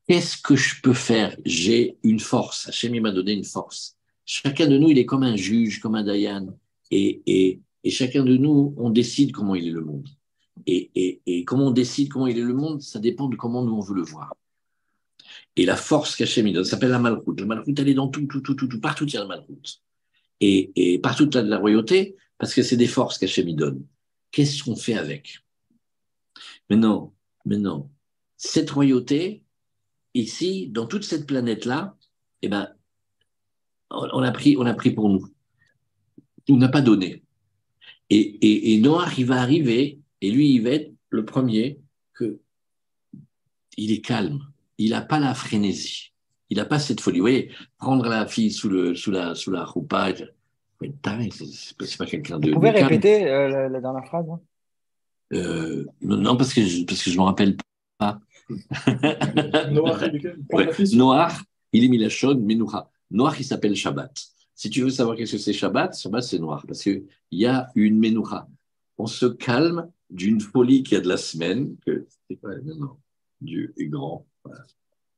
qu'est-ce que je peux faire? J'ai une force. Hachem, il m'a donné une force. Chacun de nous, il est comme un juge, comme un dayan. Et chacun de nous, on décide comment il est le monde. Et comment on décide comment il est le monde, ça dépend de comment nous, on veut le voir. Et la force qu'Hachem il donne, ça s'appelle la malchoute. La malchoute, elle est dans tout. Partout, il y a la malchoute. Et partout, il y a de la royauté, parce que c'est des forces qu'Hachem il donne. Qu'est-ce qu'on fait avec? Maintenant, cette royauté, ici, dans toute cette planète-là, eh ben, on a pris pour nous. On n'a pas donné. Et Noach, il va arriver, et lui, il va être le premier il est calme. Il n'a pas la frénésie. Il n'a pas cette folie. Vous voyez, prendre la fille sous la roupa, c'est pas quelqu'un de. Vous pouvez répéter la dernière phrase? Non, parce que je ne me rappelle pas. Noach, il est Milachon, Menoucha. Noach, il s'appelle Shabbat. Si tu veux savoir qu'est-ce que c'est Shabbat c'est Noach, parce qu'il y a une Menoucha. On se calme d'une folie qu'il y a de la semaine, que c'est pas non, Dieu est grand. Voilà.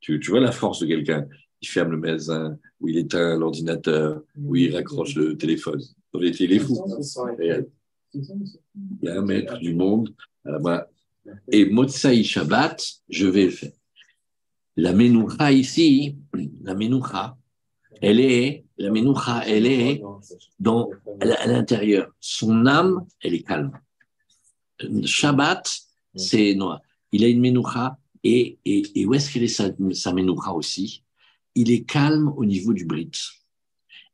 Tu vois la force de quelqu'un qui ferme le magasin, où il éteint l'ordinateur, où il raccroche le téléphone. Il est fou. Il y a un maître du monde. Et Motsai Shabbat, je vais le faire. La Menoucha ici, elle est à l'intérieur. Son âme, elle est calme. Shabbat, c'est noir. Il a une Menoucha. Et où est-ce qu'elle est sa Menoucha aussi? Il est calme au niveau du Brit.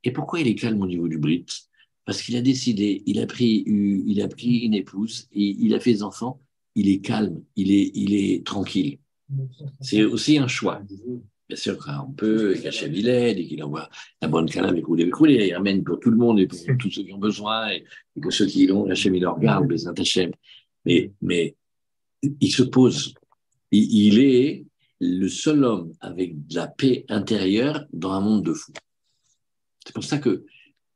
Et pourquoi il est calme au niveau du Brit? Parce qu'il a décidé, il a pris une épouse, et il a fait des enfants, il est calme, il est tranquille. C'est aussi un choix. Bien sûr, on peut cacher Villet, et qu'il envoie la bonne canne avec roulé, il ramène pour tout le monde et pour tous ceux qui ont besoin, et que ceux qui l'ont, Hachem, il leur regarde, les Hachem. Mais il se pose. Il est le seul homme avec de la paix intérieure dans un monde de fous. C'est pour ça que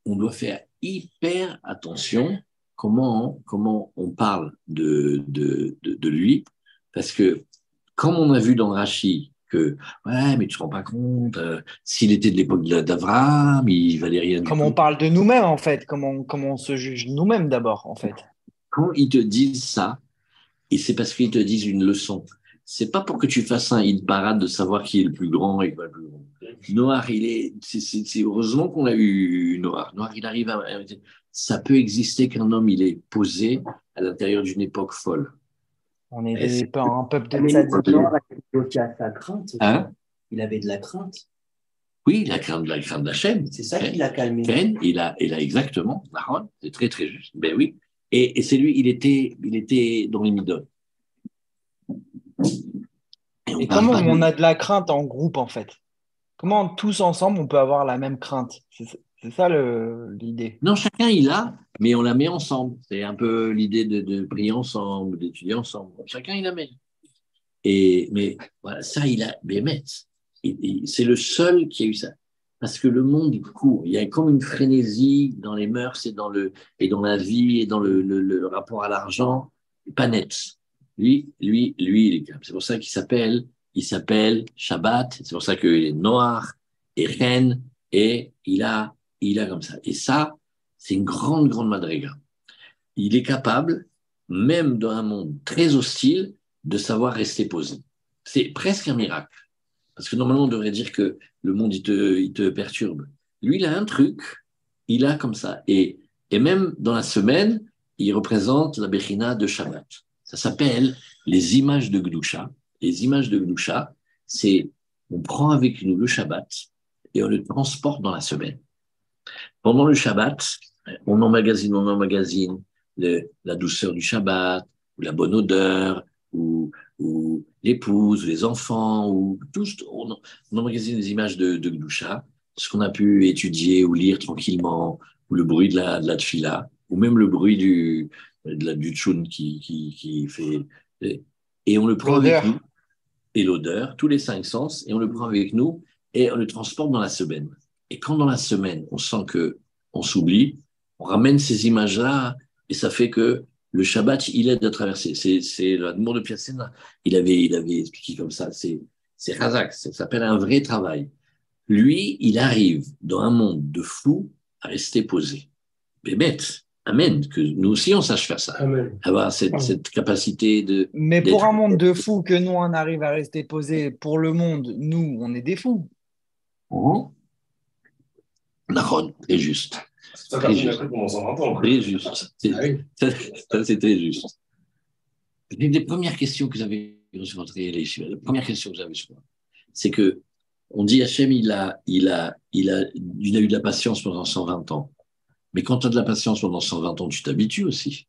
on doit faire hyper attention comment on parle de lui, parce que comme on a vu dans Rachi que ouais, mais tu te rends pas compte, s'il était de l'époque d'Abraham, il valait rien du tout. Comment on parle de nous-mêmes en fait, comment on se juge nous-mêmes d'abord en fait. Quand ils te disent ça, et c'est parce qu'ils te disent une leçon. C'est pas pour que tu fasses un hit parade de savoir qui est le plus grand et pas le plus grand. Noir, c'est heureusement qu'on a eu Noir. Noir, il arrive ça peut exister qu'un homme, il est posé à l'intérieur d'une époque folle. On est un peuple de tzadikim. Sa crainte. Il avait de la crainte. Oui, la crainte d'Hachem. C'est ça qui l'a calmé. Il a exactement. C'est très, très juste. Ben oui. Et c'est lui, il était dans les midotes. Et comment on a de la crainte en groupe, en fait? Comment tous ensemble, on peut avoir la même crainte? C'est ça l'idée. Non, chacun il a, mais on la met ensemble. C'est un peu l'idée de prier ensemble, d'étudier ensemble. Chacun il la met. Mais voilà, ça, il a Bémet. C'est le seul qui a eu ça. Parce que le monde court. Il y a comme une frénésie dans les mœurs et dans la vie et dans le rapport à l'argent, pas net. Lui, il est calme. C'est pour ça qu'il s'appelle Shabbat. C'est pour ça qu'il est noir et reine et il a comme ça. Et ça, c'est une grande, grande madriga. Il est capable, même dans un monde très hostile, de savoir rester posé. C'est presque un miracle. Parce que normalement, on devrait dire que le monde, il te perturbe. Lui, il a un truc, il a comme ça. Et même dans la semaine, il représente la Bechina de Shabbat. Ça s'appelle les images de Gdusha. Les images de Gdusha, c'est on prend avec nous le Shabbat et on le transporte dans la semaine. Pendant le Shabbat, on emmagasine la douceur du Shabbat, ou la bonne odeur, ou l'épouse, ou les enfants, ou tout. On emmagasine des images de Gdusha, ce qu'on a pu étudier ou lire tranquillement, ou le bruit de la tfila, ou même le bruit du tchoun qui fait. Et on le prend avec nous, et l'odeur, tous les 5 sens, et on le prend avec nous, et on le transporte dans la semaine. Et quand dans la semaine, on sent qu'on s'oublie, on ramène ces images-là, et ça fait que le Shabbat, il aide à traverser. C'est l'Admour de Piacenza, il avait expliqué comme ça, c'est Razak, ça s'appelle un vrai travail. Lui, il arrive dans un monde de fous à rester posé. Bémet, amen, que nous aussi on sache faire ça. Amen. Avoir cette capacité de. Mais pour un monde de fous, que nous on arrive à rester posé, pour le monde, nous, on est des fous. Nahon, très juste. Ça fait comment ça entend. Très juste. Ça, c'est très juste. Une des premières questions que j'avais reçues la première question que j'avais reçue, c'est que on dit Hachem, il a eu de la patience pendant 120 ans. Mais quand tu as de la patience pendant 120 ans, tu t'habitues aussi.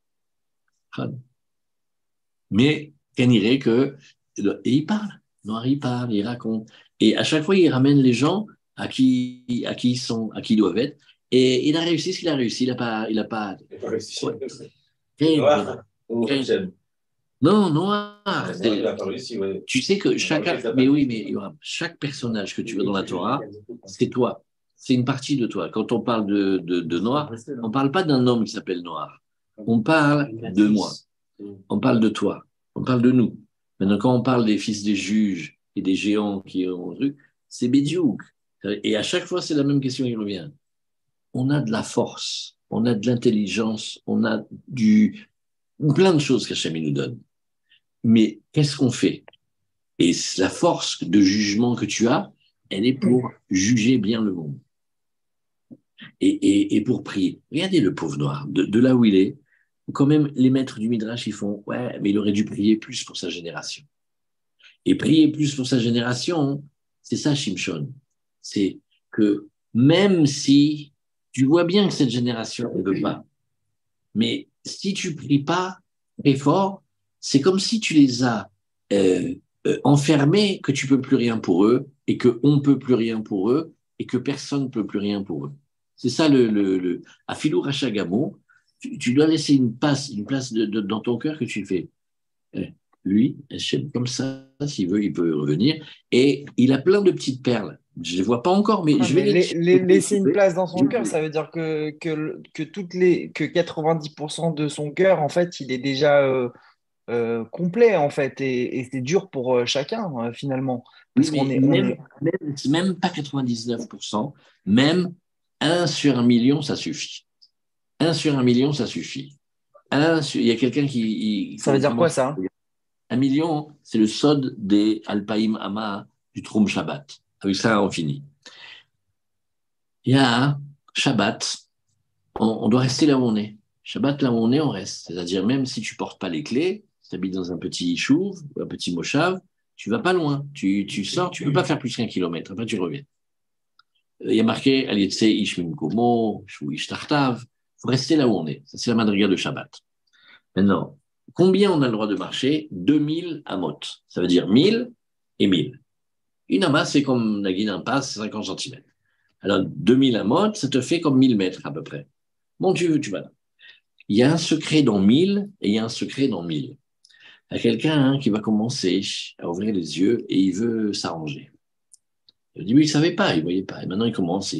Mais, qu'on irait que. Et il parle. Noir, il parle, il raconte. Et à chaque fois, il ramène les gens à qui ils doivent être. Et il a réussi ce qu'il a réussi. Il n'a pas réussi. Non, noir. Il n'a pas réussi, ouais. Tu sais que chaque personnage que tu vois dans la Torah, c'est toi. C'est une partie de toi. Quand on parle de noir, on ne parle pas d'un homme qui s'appelle noir. On parle de moi. On parle de toi. On parle de nous. Maintenant, quand on parle des fils des juges et des géants qui ont un truc, c'est Bédiouk. Et à chaque fois, c'est la même question qui revient. On a de la force, on a de l'intelligence, on a plein de choses qu'Hachem nous donne. Mais qu'est-ce qu'on fait? Et la force de jugement que tu as, elle est pour juger bien le monde. Et pour prier. Regardez le pauvre noir, de là où il est. Quand même, les maîtres du Midrash, ils font « Ouais, mais il aurait dû prier plus pour sa génération. » Et prier plus pour sa génération, c'est ça, Shimshon. C'est que même si tu vois bien que cette génération ne veut pas, mais si tu ne pries pas très fort, c'est comme si tu les as enfermés, que tu ne peux plus rien pour eux, et qu'on ne peut plus rien pour eux, et que personne ne peut plus rien pour eux. C'est ça à Filou Rachagamo, tu dois laisser une place dans ton cœur que tu fais. Lui, comme ça, s'il veut, il peut revenir. Et il a plein de petites perles. Je ne les vois pas encore, mais je vais laisser une place dans son cœur, ça veut dire que 90% de son cœur, en fait, il est déjà complet, en fait. Et c'est dur pour chacun, finalement. Parce qu'on est, même pas 99%, même 1 sur 1 million, ça suffit. 1 sur 1 million, ça suffit. Il y a quelqu'un qui. Ça veut dire quoi, ça? 1 million, c'est le sod des Alpaïm Ama du Troum Shabbat. Avec ça, on finit. Il y a un Shabbat, on doit rester là où on est. Shabbat, là où on est, on reste. C'est-à-dire, même si tu ne portes pas les clés, si tu habites dans un petit chouv, un petit moshav, tu ne vas pas loin. Tu sors, tu ne peux pas faire plus qu'1 kilomètre. Après, tu reviens. Il y a marqué Alietse Ishmim Komo, Shou Ishtartav. Il faut rester là où on est. Ça, c'est la madriga de Shabbat. Maintenant, combien on a le droit de marcher? 2000 amot. Ça veut dire 1000 et 1000. Une amas, c'est comme la guine impasse, c'est 50 cm. Alors, 2000 amot, ça te fait comme 1000 mètres à peu près. Bon, tu vas là. Il y a un secret dans 1000 et il y a un secret dans 1000. Il y a quelqu'un qui va commencer à ouvrir les yeux et il veut s'arranger. Au début, il ne savait pas, il ne voyait pas. Et maintenant, il commence.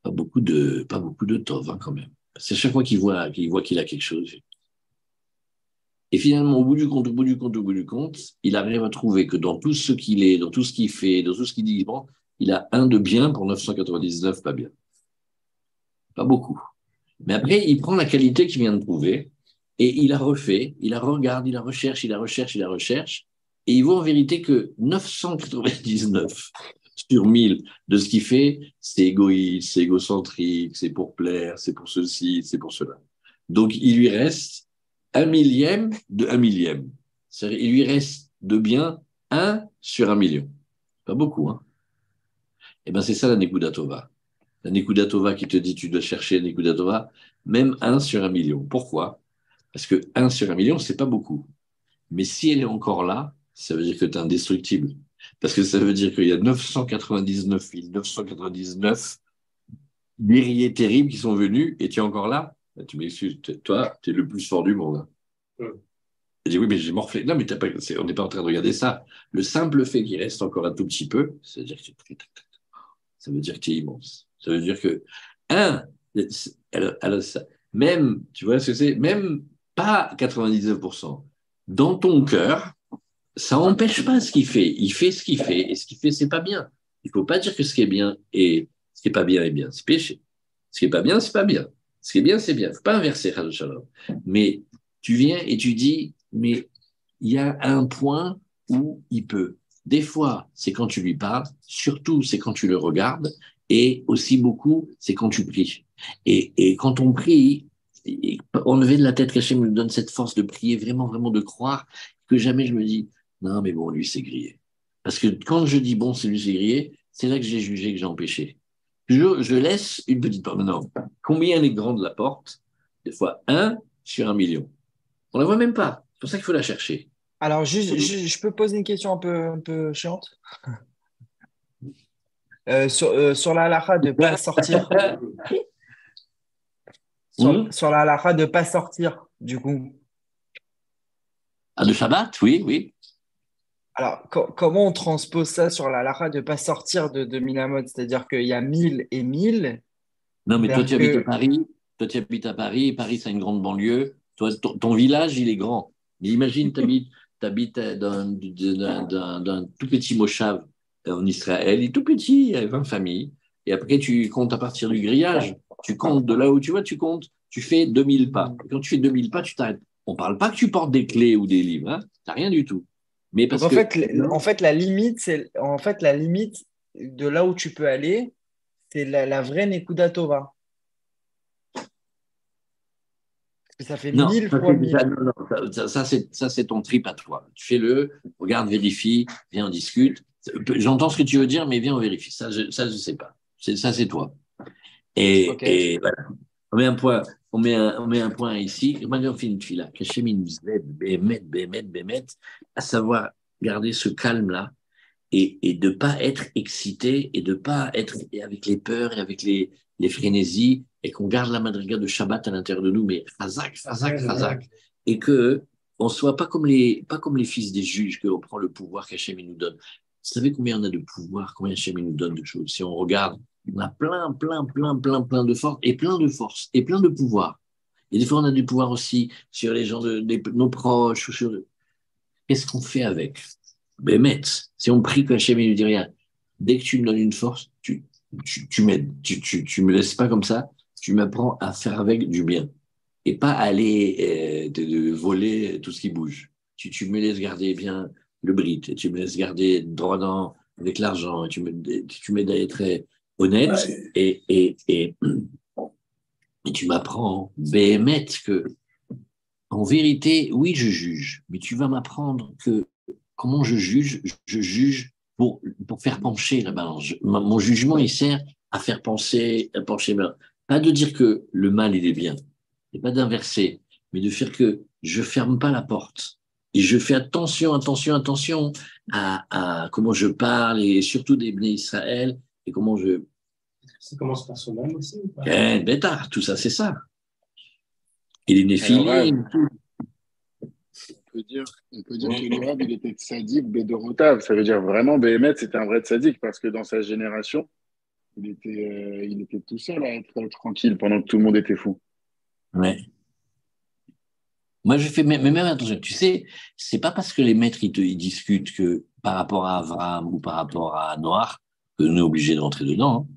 Pas beaucoup de tov, quand même. C'est chaque fois qu'il voit qu'il a quelque chose. Et finalement, au bout du compte, il arrive à trouver que dans tout ce qu'il est, dans tout ce qu'il fait, dans tout ce qu'il dit, bon, il a un de bien pour 999 pas bien. Pas beaucoup. Mais après, il prend la qualité qu'il vient de trouver et il la refait, il la regarde, il la recherche, et il voit en vérité que 999 sur 1000 de ce qu'il fait, c'est égoïste, c'est égocentrique, c'est pour plaire, c'est pour ceci, c'est pour cela. Donc, il lui reste 1/1000 de 1/1000. C'est-à-dire, il lui reste de bien 1 sur 1 million. Pas beaucoup, hein. Eh bien, c'est ça la Nekuda Tova. La Nekuda Tova qui te dit tu dois chercher la Nekuda Tova, même 1 sur 1 million. Pourquoi? Parce que 1 sur 1 million, c'est pas beaucoup. Mais si elle est encore là, ça veut dire que tu es indestructible. Parce que ça veut dire qu'il y a 999 999 guerriers terribles qui sont venus et tu es encore là. Tu m'excuses, toi, tu es le plus fort du monde. Je dis oui, mais j'ai morflé. Non, mais on n'est pas en train de regarder ça. Le simple fait qu'il reste encore un tout petit peu, ça veut dire que ça veut dire que tu es immense. Ça veut dire que, même, tu vois ce que c'est, même pas 99%, dans ton cœur, ça n'empêche pas ce qu'il fait. Il fait ce qu'il fait, et ce qu'il fait, c'est pas bien. Il ne faut pas dire que ce qui est bien et ce qui n'est pas bien est bien. C'est péché. Ce qui n'est pas bien, c'est pas bien. Ce qui est bien, c'est bien. Il ne faut pas inverser, Chas Shalom. Mais tu viens et tu dis, mais il y a un point où il peut. Des fois, c'est quand tu lui parles, surtout, c'est quand tu le regardes, et aussi beaucoup, c'est quand tu pries. Et quand on prie, enlever de la tête cachée me donne cette force de prier, vraiment, vraiment de croire que jamais je me dis, non, mais bon, lui, c'est grillé. Parce que quand je dis, bon, c'est lui, c'est grillé, c'est là que j'ai jugé, que j'ai empêché. Je laisse une petite porte. Non, combien elle est grande la porte? Des fois, 1 sur 1 million. On ne la voit même pas. C'est pour ça qu'il faut la chercher. Alors, je peux poser une question un peu chiante sur la halakha de ne pas sortir. Sur la halakha de ne pas sortir, du coup. Ah, de Shabbat, oui, oui. Alors, comment on transpose ça sur la halakha de ne pas sortir de Minamot? C'est-à-dire qu'il y a 1000 et 1000. Non, mais toi, tu habites à Paris. Toi, tu habites à Paris. Paris, c'est une grande banlieue. Toi, ton village, il est grand. Mais imagine, tu habites d'un tout petit moshav en Israël. Il est tout petit, il y a 20 familles. Et après, tu comptes à partir du grillage. Tu comptes de là où tu vois, tu comptes. Tu fais 2000 pas. Et quand tu fais 2000 pas, tu t'arrêtes. On ne parle pas que tu portes des clés ou des livres. Hein. Tu n'as rien du tout. Mais parce Donc, en fait, la limite, la limite de là où tu peux aller, c'est la vraie Nekuda Tova. Ça fait 1000 fois 1000. Ça, c'est ton trip à toi. Tu fais-le, regarde, vérifie, viens, on discute. J'entends ce que tu veux dire, mais viens, on vérifie. Ça, je ne sais pas. Ça, c'est toi. Et voilà. On met un point ici. On fait une fila. À savoir garder ce calme-là et de ne pas être excité et de ne pas être avec les peurs et avec les frénésies et qu'on garde la madriga de Shabbat à l'intérieur de nous, mais chazak. Et qu'on ne soit pas comme les fils des juges, qu'on prend le pouvoir qu'Hachem nous donne. Vous savez combien on a de pouvoir, combien Hachem nous donne de choses? Si on regarde, on a plein de force et plein de pouvoir. Et des fois, on a du pouvoir aussi sur les gens nos proches. Qu'est-ce qu'on fait avec? Bémet, si on prie que Hachem ne dit rien, dès que tu me donnes une force, tu m'aides. Tu me laisses pas comme ça, tu m'apprends à faire avec du bien. Et pas aller de voler tout ce qui bouge. Tu me laisses garder bien le brit, et tu me laisses garder droit avec l'argent, et tu m'aides à être honnête, et tu m'apprends, Bémet, que en vérité, oui, je juge, mais tu vas m'apprendre que comment je juge pour faire pencher la balance. Mon jugement, il sert à faire pencher. Pas de dire que le mal, il est bien, et pas d'inverser, mais de faire que je ferme pas la porte. Et je fais attention à comment je parle, et surtout des Bnei Israël, et comment je... Ça commence par soi-même aussi ou pas? Bêta, tout ça, c'est ça. Il est néphilim, tout. On peut dire que le Rav, il était tzaddik Bédorotav. Ça veut dire vraiment, Béhémet, c'était un vrai tzaddik parce que dans sa génération, il était tout seul à être tranquille pendant que tout le monde était fou. Ouais. Moi, je fais même attention. Tu sais, c'est pas parce que les maîtres, ils discutent que par rapport à Abraham ou par rapport à Noach que nous sommes obligés de rentrer dedans.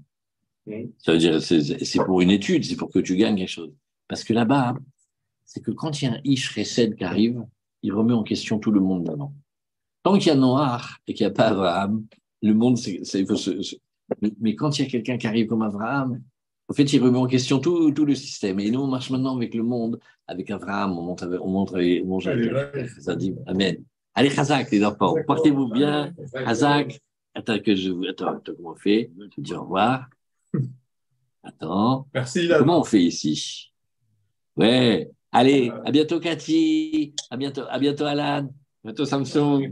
Hein. Ça veut dire, c'est pour une étude, c'est pour que tu gagnes quelque chose. Parce que là-bas, c'est que quand il y a un Ish Chesed qui arrive, il remet en question tout le monde d'avant. Tant qu'il y a Noach et qu'il n'y a pas Abraham, le monde, mais quand il y a quelqu'un qui arrive comme Abraham, En fait, il remet en question tout le système. Et nous, on marche maintenant avec le monde, avec Abraham, on monte avec Zadim. Amen. Allez, Chazak, les enfants, portez-vous bien. Chazak, attends, comment on fait? Je dis au revoir. Attends. Merci, Ilan. Comment on fait ici? Ouais. Allez, à bientôt, Cathy. À bientôt, Alan. À bientôt, Samsung.